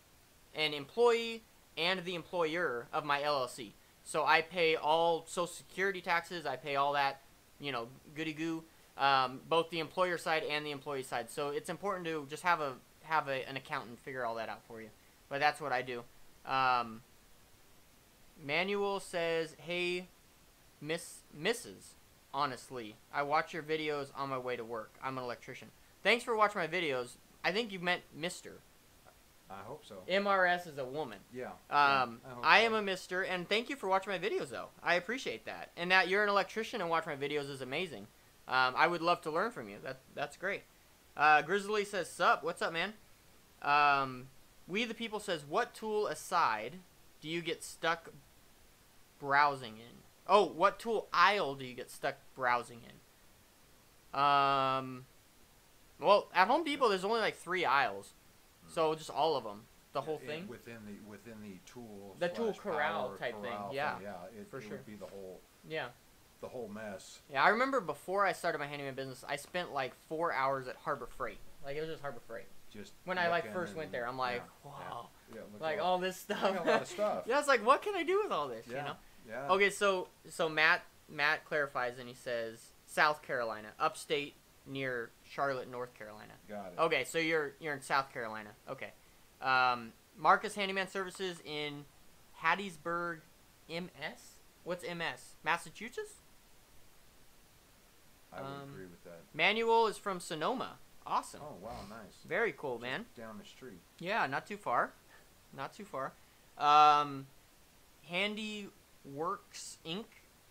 an employee and the employer of my LLC. So I pay all Social Security taxes, I pay all that, goody-goo, both the employer side and the employee side. So it's important to just have an accountant figure all that out for you. But that's what I do. Manuel says, hey, Mrs. Honestly, I watch your videos on my way to work. I'm an electrician. Thanks for watching my videos. I think you meant Mr. I hope so. MRS is a woman. Yeah. I am a Mr. And thank you for watching my videos, though. I appreciate that. And that you're an electrician and watch my videos is amazing. I would love to learn from you. That's great. Grizzly says, sup? What's up, man? We the People says, what tool aside do you get stuck browsing in? Oh, what tool aisle do you get stuck browsing in? Well, at Home Depot, there's only like 3 aisles. So just all of them. The whole thing? Within the tool. The tool corral type thing. Yeah. Yeah, for sure. Would be the whole. Yeah. The whole mess. Yeah, I remember before I started my handyman business, I spent like 4 hours at Harbor Freight. Like, it was just Harbor Freight. Just when I like first went there, I'm like, wow, like all this stuff. A lot of stuff. Yeah, it's like, what can I do with all this? Yeah. You know? Yeah. Okay, so Matt clarifies and he says South Carolina, upstate near Charlotte, North Carolina. Got it. Okay, so you're in South Carolina. Okay. Marcus Handyman Services in Hattiesburg, MS. What's MS? Massachusetts. I would agree with that. Manuel is from Sonoma. Awesome. Oh, wow, nice. Very cool, man. Down the street. Yeah, not too far. Not too far. Handyworks Inc.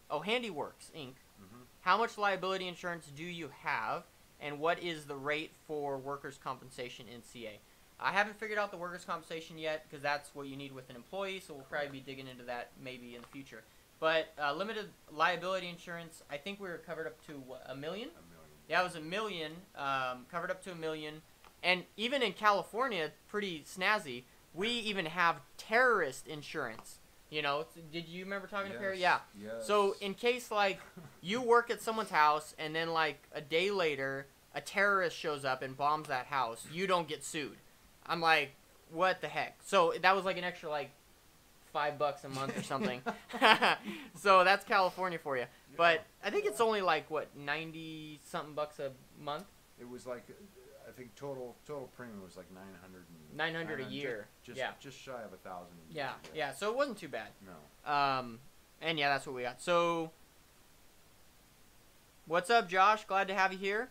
Oh, Handyworks Inc. Mm-hmm. How much liability insurance do you have, and what is the rate for workers' compensation in CA? I haven't figured out the workers' compensation yet because that's what you need with an employee, so we'll probably be digging into that maybe in the future. But limited liability insurance, I think we were covered up to, what, $1 million? $1 million. Yeah, it was $1 million, covered up to $1 million. And even in California, pretty snazzy, we even have terrorist insurance. You know, did you remember talking to Perry? Yeah. Yes. So in case, like, you work at someone's house and then, like, a day later, a terrorist shows up and bombs that house, you don't get sued. I'm like, what the heck? So that was, like, an extra, like, $5 a month or something. So that's California for you. But I think it's only like, what, 90-something bucks a month? It was like, I think total premium was like $900 a year. Just shy of 1,000. Yeah. So it wasn't too bad. No. And yeah, that's what we got. So, what's up, Josh? Glad to have you here.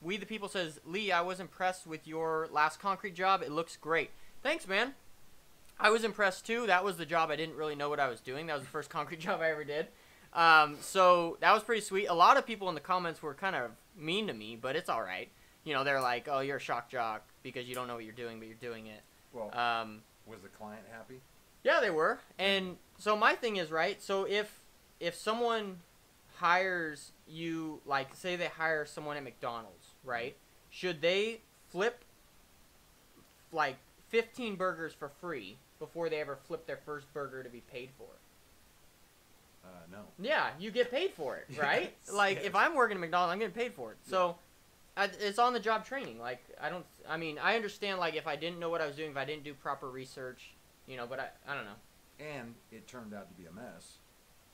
We the People says, Lee, I was impressed with your last concrete job. It looks great. Thanks, man. I was impressed too. That was the job I didn't really know what I was doing. That was the first concrete job I ever did. So that was pretty sweet. A lot of people in the comments were kind of mean to me, but it's all right. You know, they're like, "Oh, you're a shock jock because you don't know what you're doing, but you're doing it." Well, Was the client happy? Yeah, they were. And so my thing is, right, so if someone hires you, like, say they hire someone at McDonald's, right, should they flip, like, 15 burgers for free before they ever flip their first burger to be paid for? No. Yeah, you get paid for it, right? Yes, like, yes. if I'm working at McDonald's, I'm getting paid for it. So, it's on-the-job training. Like, I understand, like, if I didn't know what I was doing, if I didn't do proper research, you know, but I don't know. And it turned out to be a mess.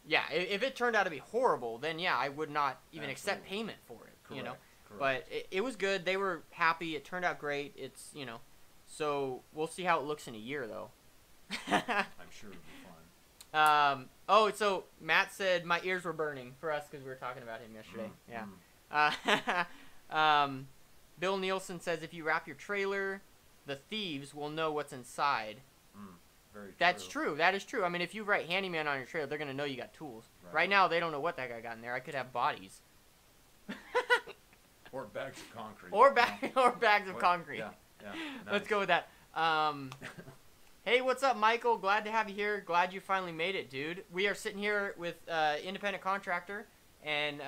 Yeah, if it turned out to be horrible, then yeah, I would not even accept Absolutely. payment for it, Correct. you know. Correct. But it was good. They were happy. It turned out great. It's, you know, so we'll see how it looks in a year, though. I'm sure it'll be fun. Oh, so Matt said my ears were burning for us because we were talking about him yesterday. Yeah. Bill Nielsen says if you wrap your trailer, the thieves will know what's inside. Very true. That's true. That is true. I mean, if you write Handyman on your trailer, they're going to know you got tools. Right now, they don't know what that guy got in there. I could have bodies. Or bags of concrete. Or bags of concrete. Yeah, yeah. Nice. Let's go with that. Hey, what's up, Michael? Glad to have you here. Glad you finally made it, dude. We are sitting here with independent contractor, and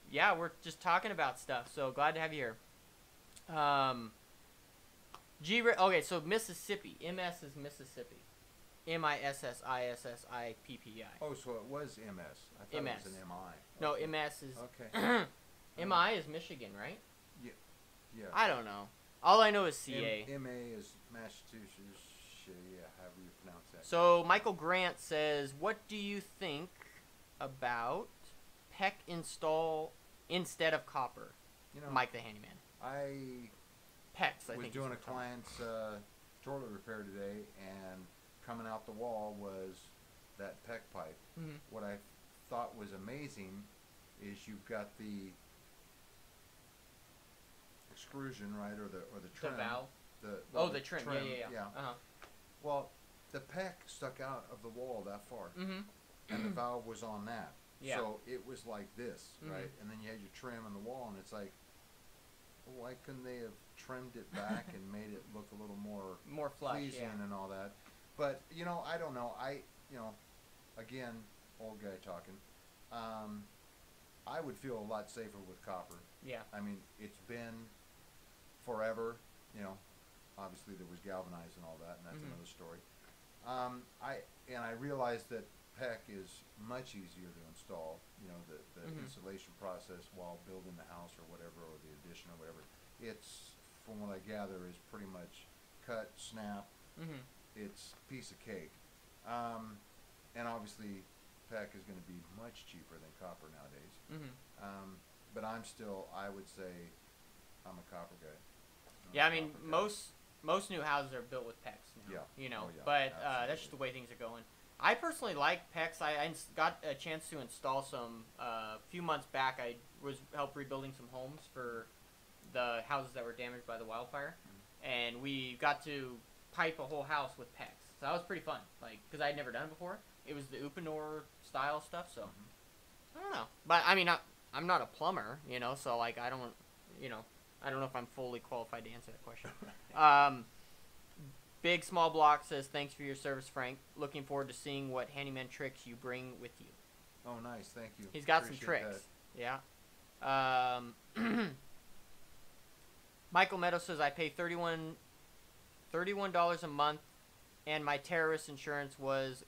yeah, we're just talking about stuff. So glad to have you here. Okay, so Mississippi. MS is Mississippi. Mississippi. Oh, so it was MS. I thought MS. it was an MI. No, Okay. MS is. Okay. MI is Michigan, right? Yeah. I don't know. All I know is CA. MA is Massachusetts. Yeah, however you pronounce that. So Michael Grant says, "What do you think about PEC install instead of copper?" You know, Mike the Handyman. I PECs. I was think doing a is what client's toilet repair today, and coming out the wall was that PEC pipe. Mhm. What I thought was amazing is you've got the extrusion, right, or the trim. The valve. The trim. Yeah. Uh-huh. Well, the PEC stuck out of the wall that far, Mm-hmm. and the valve was on that. Yeah. So it was like this, Mhm. right? And then you had your trim on the wall, and it's like, well, why couldn't they have trimmed it back and made it look a little more flush, pleasing yeah. and all that? But you know, I don't know. Again, old guy talking. I would feel a lot safer with copper. Yeah. I mean, it's been forever. You know, obviously there was galvanized and all that, and that's Mhm. another story. I realized that PEC is much easier to install. You know, the Mhm. installation process while building the house or whatever, or the addition or whatever. It's, from what I gather, is pretty much cut, snap. Mm-hmm. It's a piece of cake. And obviously, PEC is going to be much cheaper than copper nowadays. Mm-hmm. But I would say, I'm a copper guy. Yeah, I mean, most new houses are built with PECs now. Yeah. You know, Oh, yeah, but absolutely. that's just the way things are going. I personally like PECs. I got a chance to install some a few months back. I helped rebuilding some homes for the houses that were damaged by the wildfire, and we got to pipe a whole house with PECs. So that was pretty fun, like, because I had never done it before. It was the Upanor style stuff, so I don't know. But I mean, I'm not a plumber, you know, so like I don't know if I'm fully qualified to answer that question. Big Small Block says, "Thanks for your service, Frank. Looking forward to seeing what handyman tricks you bring with you." Oh, nice. Thank you. He's got Appreciate some tricks. Yeah. Michael Meadows says, "I pay $31 a month, and my terrorist insurance was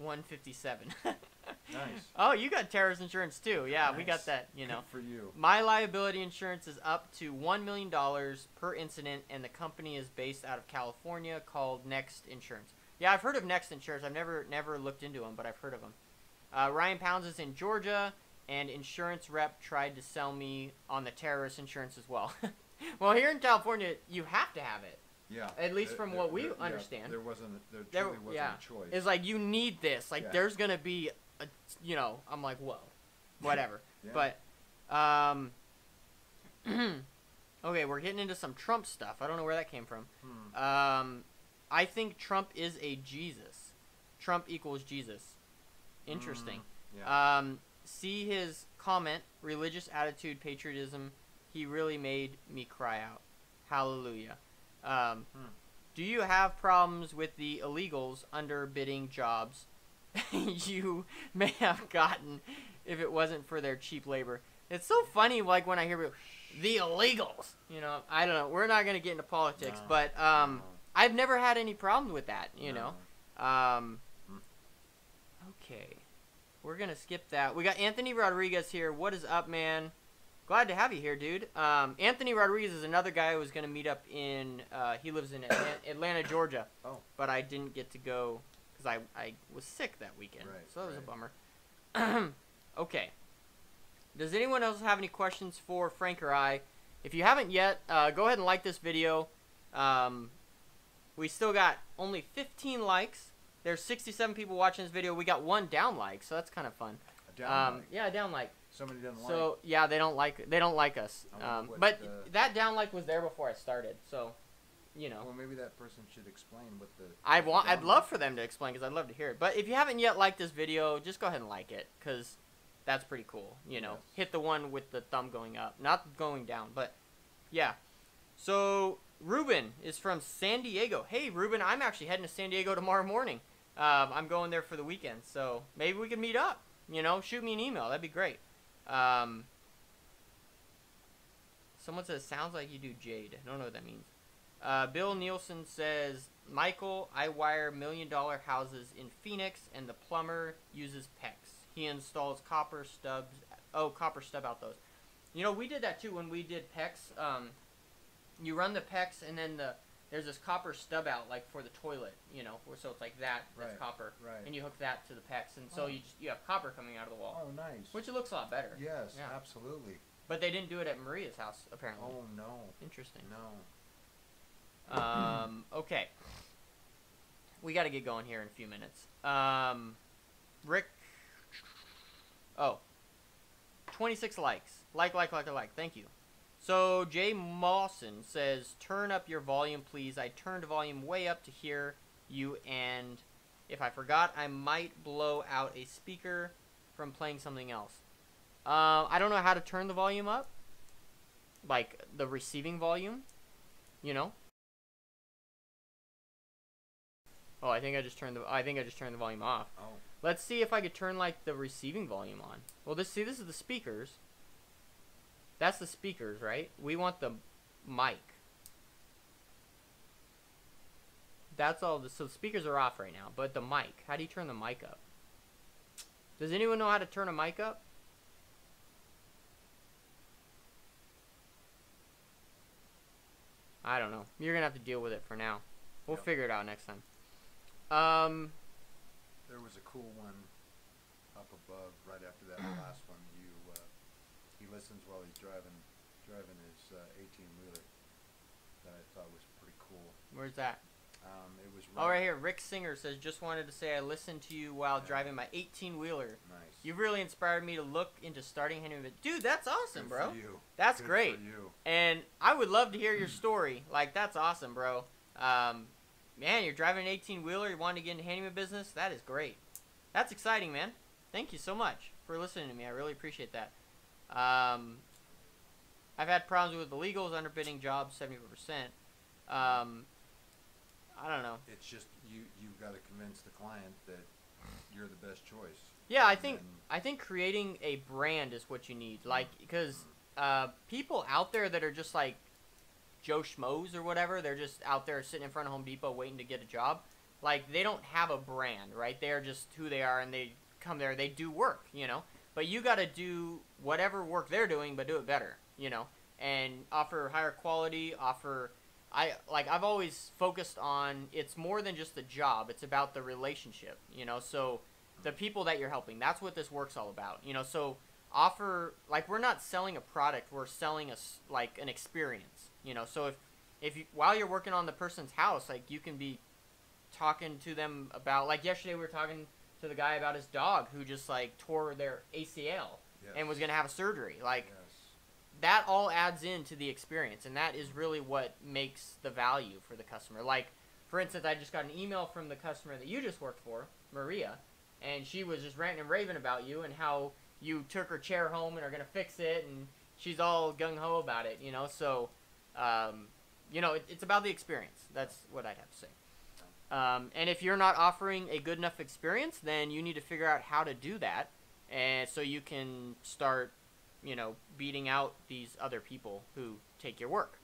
$157." Nice. Oh, you got terrorist insurance too. Yeah, we got Nice. that. You know. Good for you. My liability insurance is up to $1 million per incident, and the company is based out of California, called Next Insurance. Yeah, I've heard of Next Insurance. I've never looked into them, but I've heard of them. Ryan Pounds is in Georgia, and insurance rep tried to sell me on the terrorist insurance as well. Well, here in California, you have to have it. Yeah. At least from what we yeah, understand. there truly wasn't a choice. It's like, you need this. Like, Yeah. there's going to be, I'm like, whoa. Whatever. Yeah. But, okay, we're getting into some Trump stuff. I don't know where that came from. I think Trump is a Jesus. Trump equals Jesus. Interesting. Yeah. See his comment, religious attitude, patriotism. He really made me cry out. Hallelujah. Do you have problems with the illegals underbidding jobs you may have gotten if it wasn't for their cheap labor? It's so funny, like, when I hear people, the illegals. You know, I don't know. We're not going to get into politics, but I've never had any problems with that, you know. Okay. We're going to skip that. We got Anthony Rodriguez here. What is up, man? Glad to have you here, dude. Anthony Rodriguez is another guy who was going to meet up in, he lives in Atlanta, Georgia. Oh. But I didn't get to go because I was sick that weekend. Right, so that was a bummer. Okay. Does anyone else have any questions for Frank or I? If you haven't yet, go ahead and like this video. We still got only 15 likes. There's 67 people watching this video. We got 1 down like, so that's kind of fun. A down like? Yeah, a down like. Somebody doesn't like. So yeah, they don't like us. But that down like was there before I started, so you know. Well, maybe that person should explain what the. I'd love for them to explain because I'd love to hear it. But if you haven't yet liked this video, just go ahead and like it because that's pretty cool. You know, hit the one with the thumb going up, not going down. But yeah. So Ruben is from San Diego. Hey Ruben, I'm actually heading to San Diego tomorrow morning. I'm going there for the weekend, so maybe we can meet up. You know, shoot me an email. That'd be great. Someone says, sounds like you do Jade. I don't know what that means. Bill Nielsen says, Michael, I wire $1 million houses in Phoenix, and the plumber uses PEX. He installs copper stubs. Oh, copper stub out those. You know, we did that too when we did PEX. You run the PEX, and then there's this copper stub out, like for the toilet, you know, so it's like that, that's copper, and you hook that to the PEX, and so you have copper coming out of the wall. Oh, nice. Which it looks a lot better. Yes, absolutely. But they didn't do it at Maria's house, apparently. Oh, no. Interesting. No. Okay. We got to get going here in a few minutes. Rick. Oh. 26 likes. Like. Thank you. So, Jay Mawson says, turn up your volume, please. I turned volume way up to hear you, and if I forgot, I might blow out a speaker from playing something else. I don't know how to turn the volume up. Like, the receiving volume. You know? Oh, I think I just turned the volume off. Oh. Let's see if I could turn, like, the receiving volume on. Well, this is the speakers. That's the speakers, right? We want the mic. That's all. So the speakers are off right now. But the mic. How do you turn the mic up? Does anyone know how to turn a mic up? I don't know. You're going to have to deal with it for now. We'll figure it out next time. There was a cool one up above right after that last one. He listens while he's driving his 18-wheeler. That I thought was pretty cool. Where's that? It was right here. Rick Singer says, just wanted to say I listened to you while driving my 18-wheeler. Nice. You've really inspired me to look into starting Handyman. Dude, that's awesome, Good bro. for you. That's Good great. for you. And I would love to hear your story. Like, that's awesome, bro. Man, you're driving an 18-wheeler. You want to get into handyman business? That is great. That's exciting, man. Thank you so much for listening to me. I really appreciate that. I've had problems with illegals underbidding jobs 74%. I don't know. It's just you've got to convince the client that you're the best choice. Yeah, I think creating a brand is what you need. Like, because people out there that are just like Joe Schmoes or whatever, they're just out there sitting in front of Home Depot waiting to get a job. Like, they don't have a brand, right? They're just who they are, and they come there, they do work, you know? But you got to do whatever work they're doing, but do it better, you know? And offer higher quality, I've always focused on, it's more than just the job, it's about the relationship, you know? So the people that you're helping, that's what this work's all about, you know? So offer, like, we're not selling a product, we're selling like an experience, you know? So if you, while you're working on the person's house, like, you can be talking to them about, like, yesterday we were talking to the guy about his dog who just, like, tore their ACL and was going to have a surgery. Like, that all adds into the experience, and that is really what makes the value for the customer. Like, for instance, I just got an email from the customer that you just worked for, Maria, and she was just ranting and raving about you and how you took her chair home and are going to fix it, and she's all gung-ho about it, you know? So, you know, it's about the experience. That's what I'd have to say. And if you're not offering a good enough experience, then you need to figure out how to do that, and so you can start, you know, beating out these other people who take your work.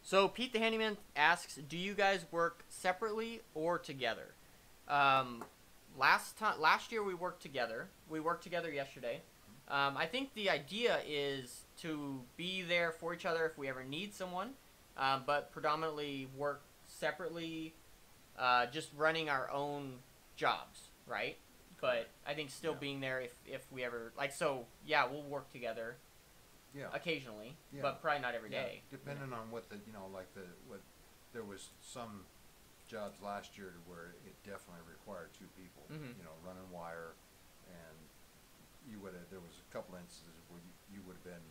So Pete the Handyman asks, do you guys work separately or together? Last year we worked together. We worked together yesterday. I think the idea is to be there for each other if we ever need someone, but predominantly work separately, just running our own jobs, right? But I think still being there if we ever, like, so, yeah, we'll work together occasionally, but probably not every day. Depending on what the, you know, like what, there was some jobs last year where it definitely required two people, you know, running wire, and there was a couple instances where you would have been,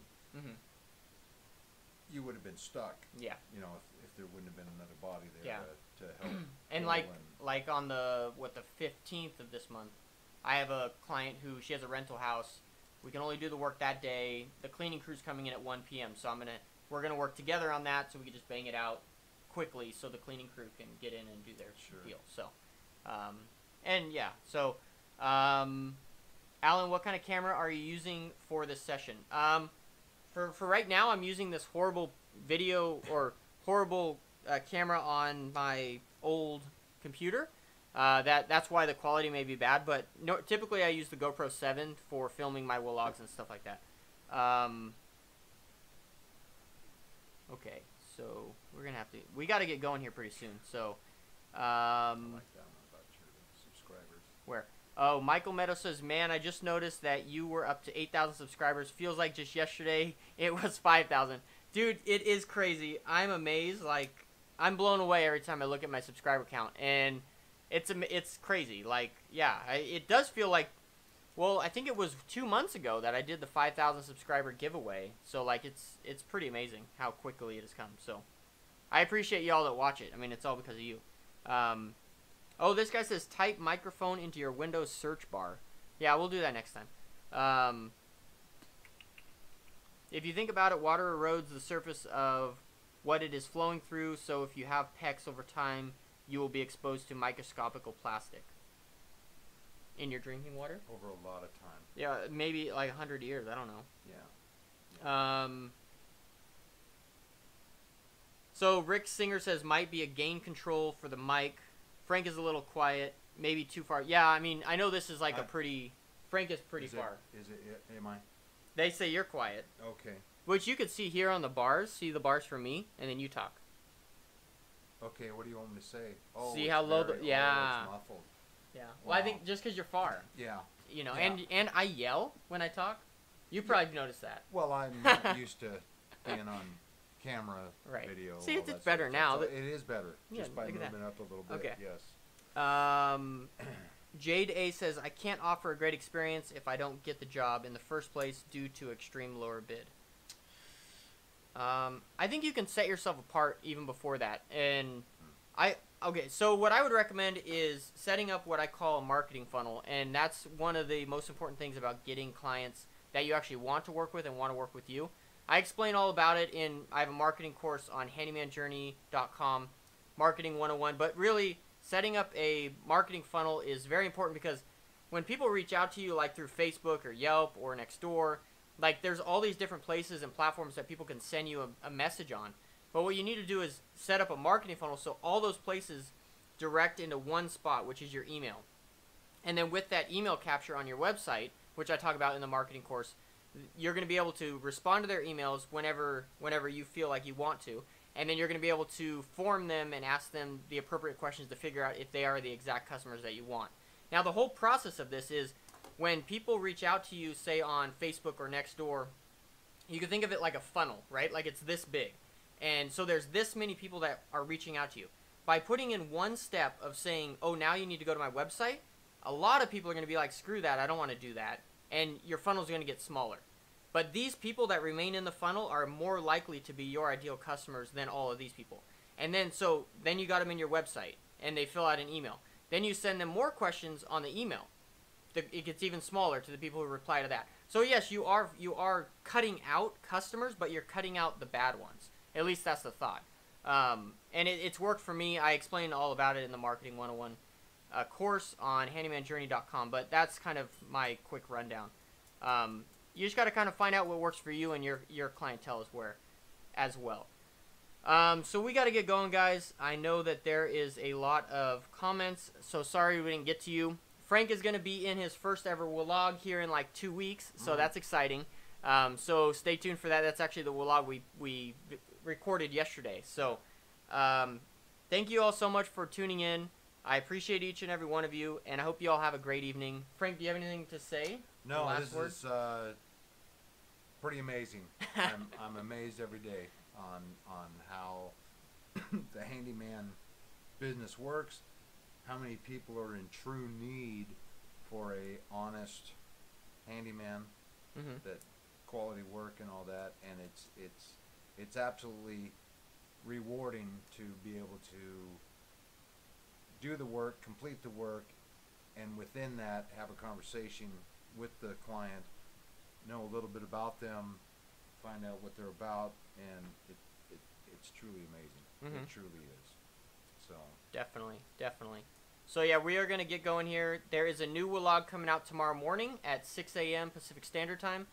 you would have been stuck. Yeah. You know, if there wouldn't have been another body there to help. And like on the 15th of this month, I have a client who, she has a rental house. We can only do the work that day. The cleaning crew's coming in at 1 p.m. So we're gonna work together on that, so we can just bang it out quickly, so the cleaning crew can get in and do their deal. So, and yeah, so, Alan, what kind of camera are you using for this session? For right now, I'm using this horrible video or horrible camera on my old computer. That's why the quality may be bad, but no, typically I use the GoPro 7 for filming my vlogs and stuff like that. Okay, so we got to get going here pretty soon. So, I like that one about your subscribers. Where? Oh, Michael Meadow says, man, I just noticed that you were up to 8,000 subscribers. Feels like just yesterday it was 5,000. Dude, it is crazy. I'm amazed. Like, I'm blown away every time I look at my subscriber count, and it's crazy. Like, yeah, it does feel like, well, I think it was 2 months ago that I did the 5,000 subscriber giveaway. So, like, it's pretty amazing how quickly it has come. So, I appreciate y'all that watch it. I mean, it's all because of you. Oh, this guy says type microphone into your Windows search bar. Yeah, we'll do that next time. If you think about it, water erodes the surface of what it is flowing through, so if you have PEX over time, you will be exposed to microscopical plastic in your drinking water. Over a lot of time. Yeah, maybe like 100 years. I don't know. Yeah. So Rick Singer says might be a gain control for the mic. Frank is a little quiet, maybe too far. Yeah, I mean, I know this is like Frank is pretty far. Am I? They say you're quiet. Okay. Which you could see here on the bars. See the bars from me, and then you talk. Okay, what do you want me to say? Oh, see how low yeah. It's muffled. Yeah. Well, I think just because you're far. Yeah. You know, and I yell when I talk. You probably noticed that. Well, I'm not used to being on camera, video. See, it's better now. So it is better, just by moving up a little bit. Okay. Yes. Jade A says, I can't offer a great experience if I don't get the job in the first place due to extreme lower bid. I think you can set yourself apart even before that. And okay, so what I would recommend is setting up what I call a marketing funnel. And that's one of the most important things about getting clients that you actually want to work with and want to work with you. I explain all about it I have a marketing course on handymanjourney.com, Marketing 101. But really, setting up a marketing funnel is very important because when people reach out to you, like through Facebook or Yelp or Nextdoor, like there's all these different places and platforms that people can send you a message on. But what you need to do is set up a marketing funnel so all those places direct into one spot, which is your email. And then with that email capture on your website, which I talk about in the marketing course, you're going to be able to respond to their emails whenever you feel like you want to. And then you're going to be able to form them and ask them the appropriate questions to figure out if they are the exact customers that you want. Now, the whole process of this is when people reach out to you, say on Facebook or Nextdoor, you can think of it like a funnel, right? Like it's this big. And so there's this many people that are reaching out to you. By putting in one step of saying, oh, now you need to go to my website, a lot of people are going to be like, screw that, I don't want to do that. And your funnel is going to get smaller. But these people that remain in the funnel are more likely to be your ideal customers than all of these people. And then then you got them in your website, and they fill out an email. Then you send them more questions on the email. it gets even smaller to the people who reply to that. So yes, you are cutting out customers, but you're cutting out the bad ones. At least that's the thought. And it's worked for me. I explained all about it in the Marketing 101 course on handymanjourney.com, but that's kind of my quick rundown. You just got to kind of find out what works for you and your clientele as well. So we got to get going, guys. I know that there is a lot of comments, so sorry we didn't get to you. Frank is going to be in his first ever vlog here in like 2 weeks, so that's exciting. So stay tuned for that. That's actually the vlog we recorded yesterday. So thank you all so much for tuning in. I appreciate each and every one of you, and I hope you all have a great evening. Frank, do you have anything to say? No, this is pretty amazing. I'm amazed every day on how the handyman business works, how many people are in true need for a honest handyman, that quality work and all that, and it's absolutely rewarding to be able to do the work, complete the work, and within that have a conversation with the client, know a little bit about them, find out what they're about, and it's truly amazing. It truly is. So definitely. So yeah, we are going to get going here. There is a new vlog coming out tomorrow morning at 6 a.m. Pacific Standard Time.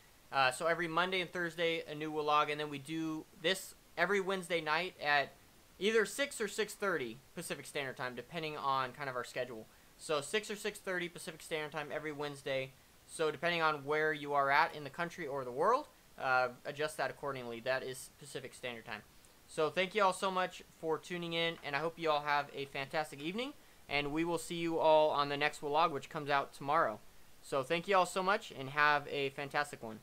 So every Monday and Thursday, a new vlog, and then we do this every Wednesday night at either 6 or 6:30 Pacific Standard Time, depending on kind of our schedule. So 6 or 6:30 Pacific Standard Time every Wednesday. So depending on where you are at in the country or the world, adjust that accordingly. That is Pacific Standard Time. So thank you all so much for tuning in, and I hope you all have a fantastic evening, and we will see you all on the next vlog, which comes out tomorrow. So thank you all so much, and have a fantastic one.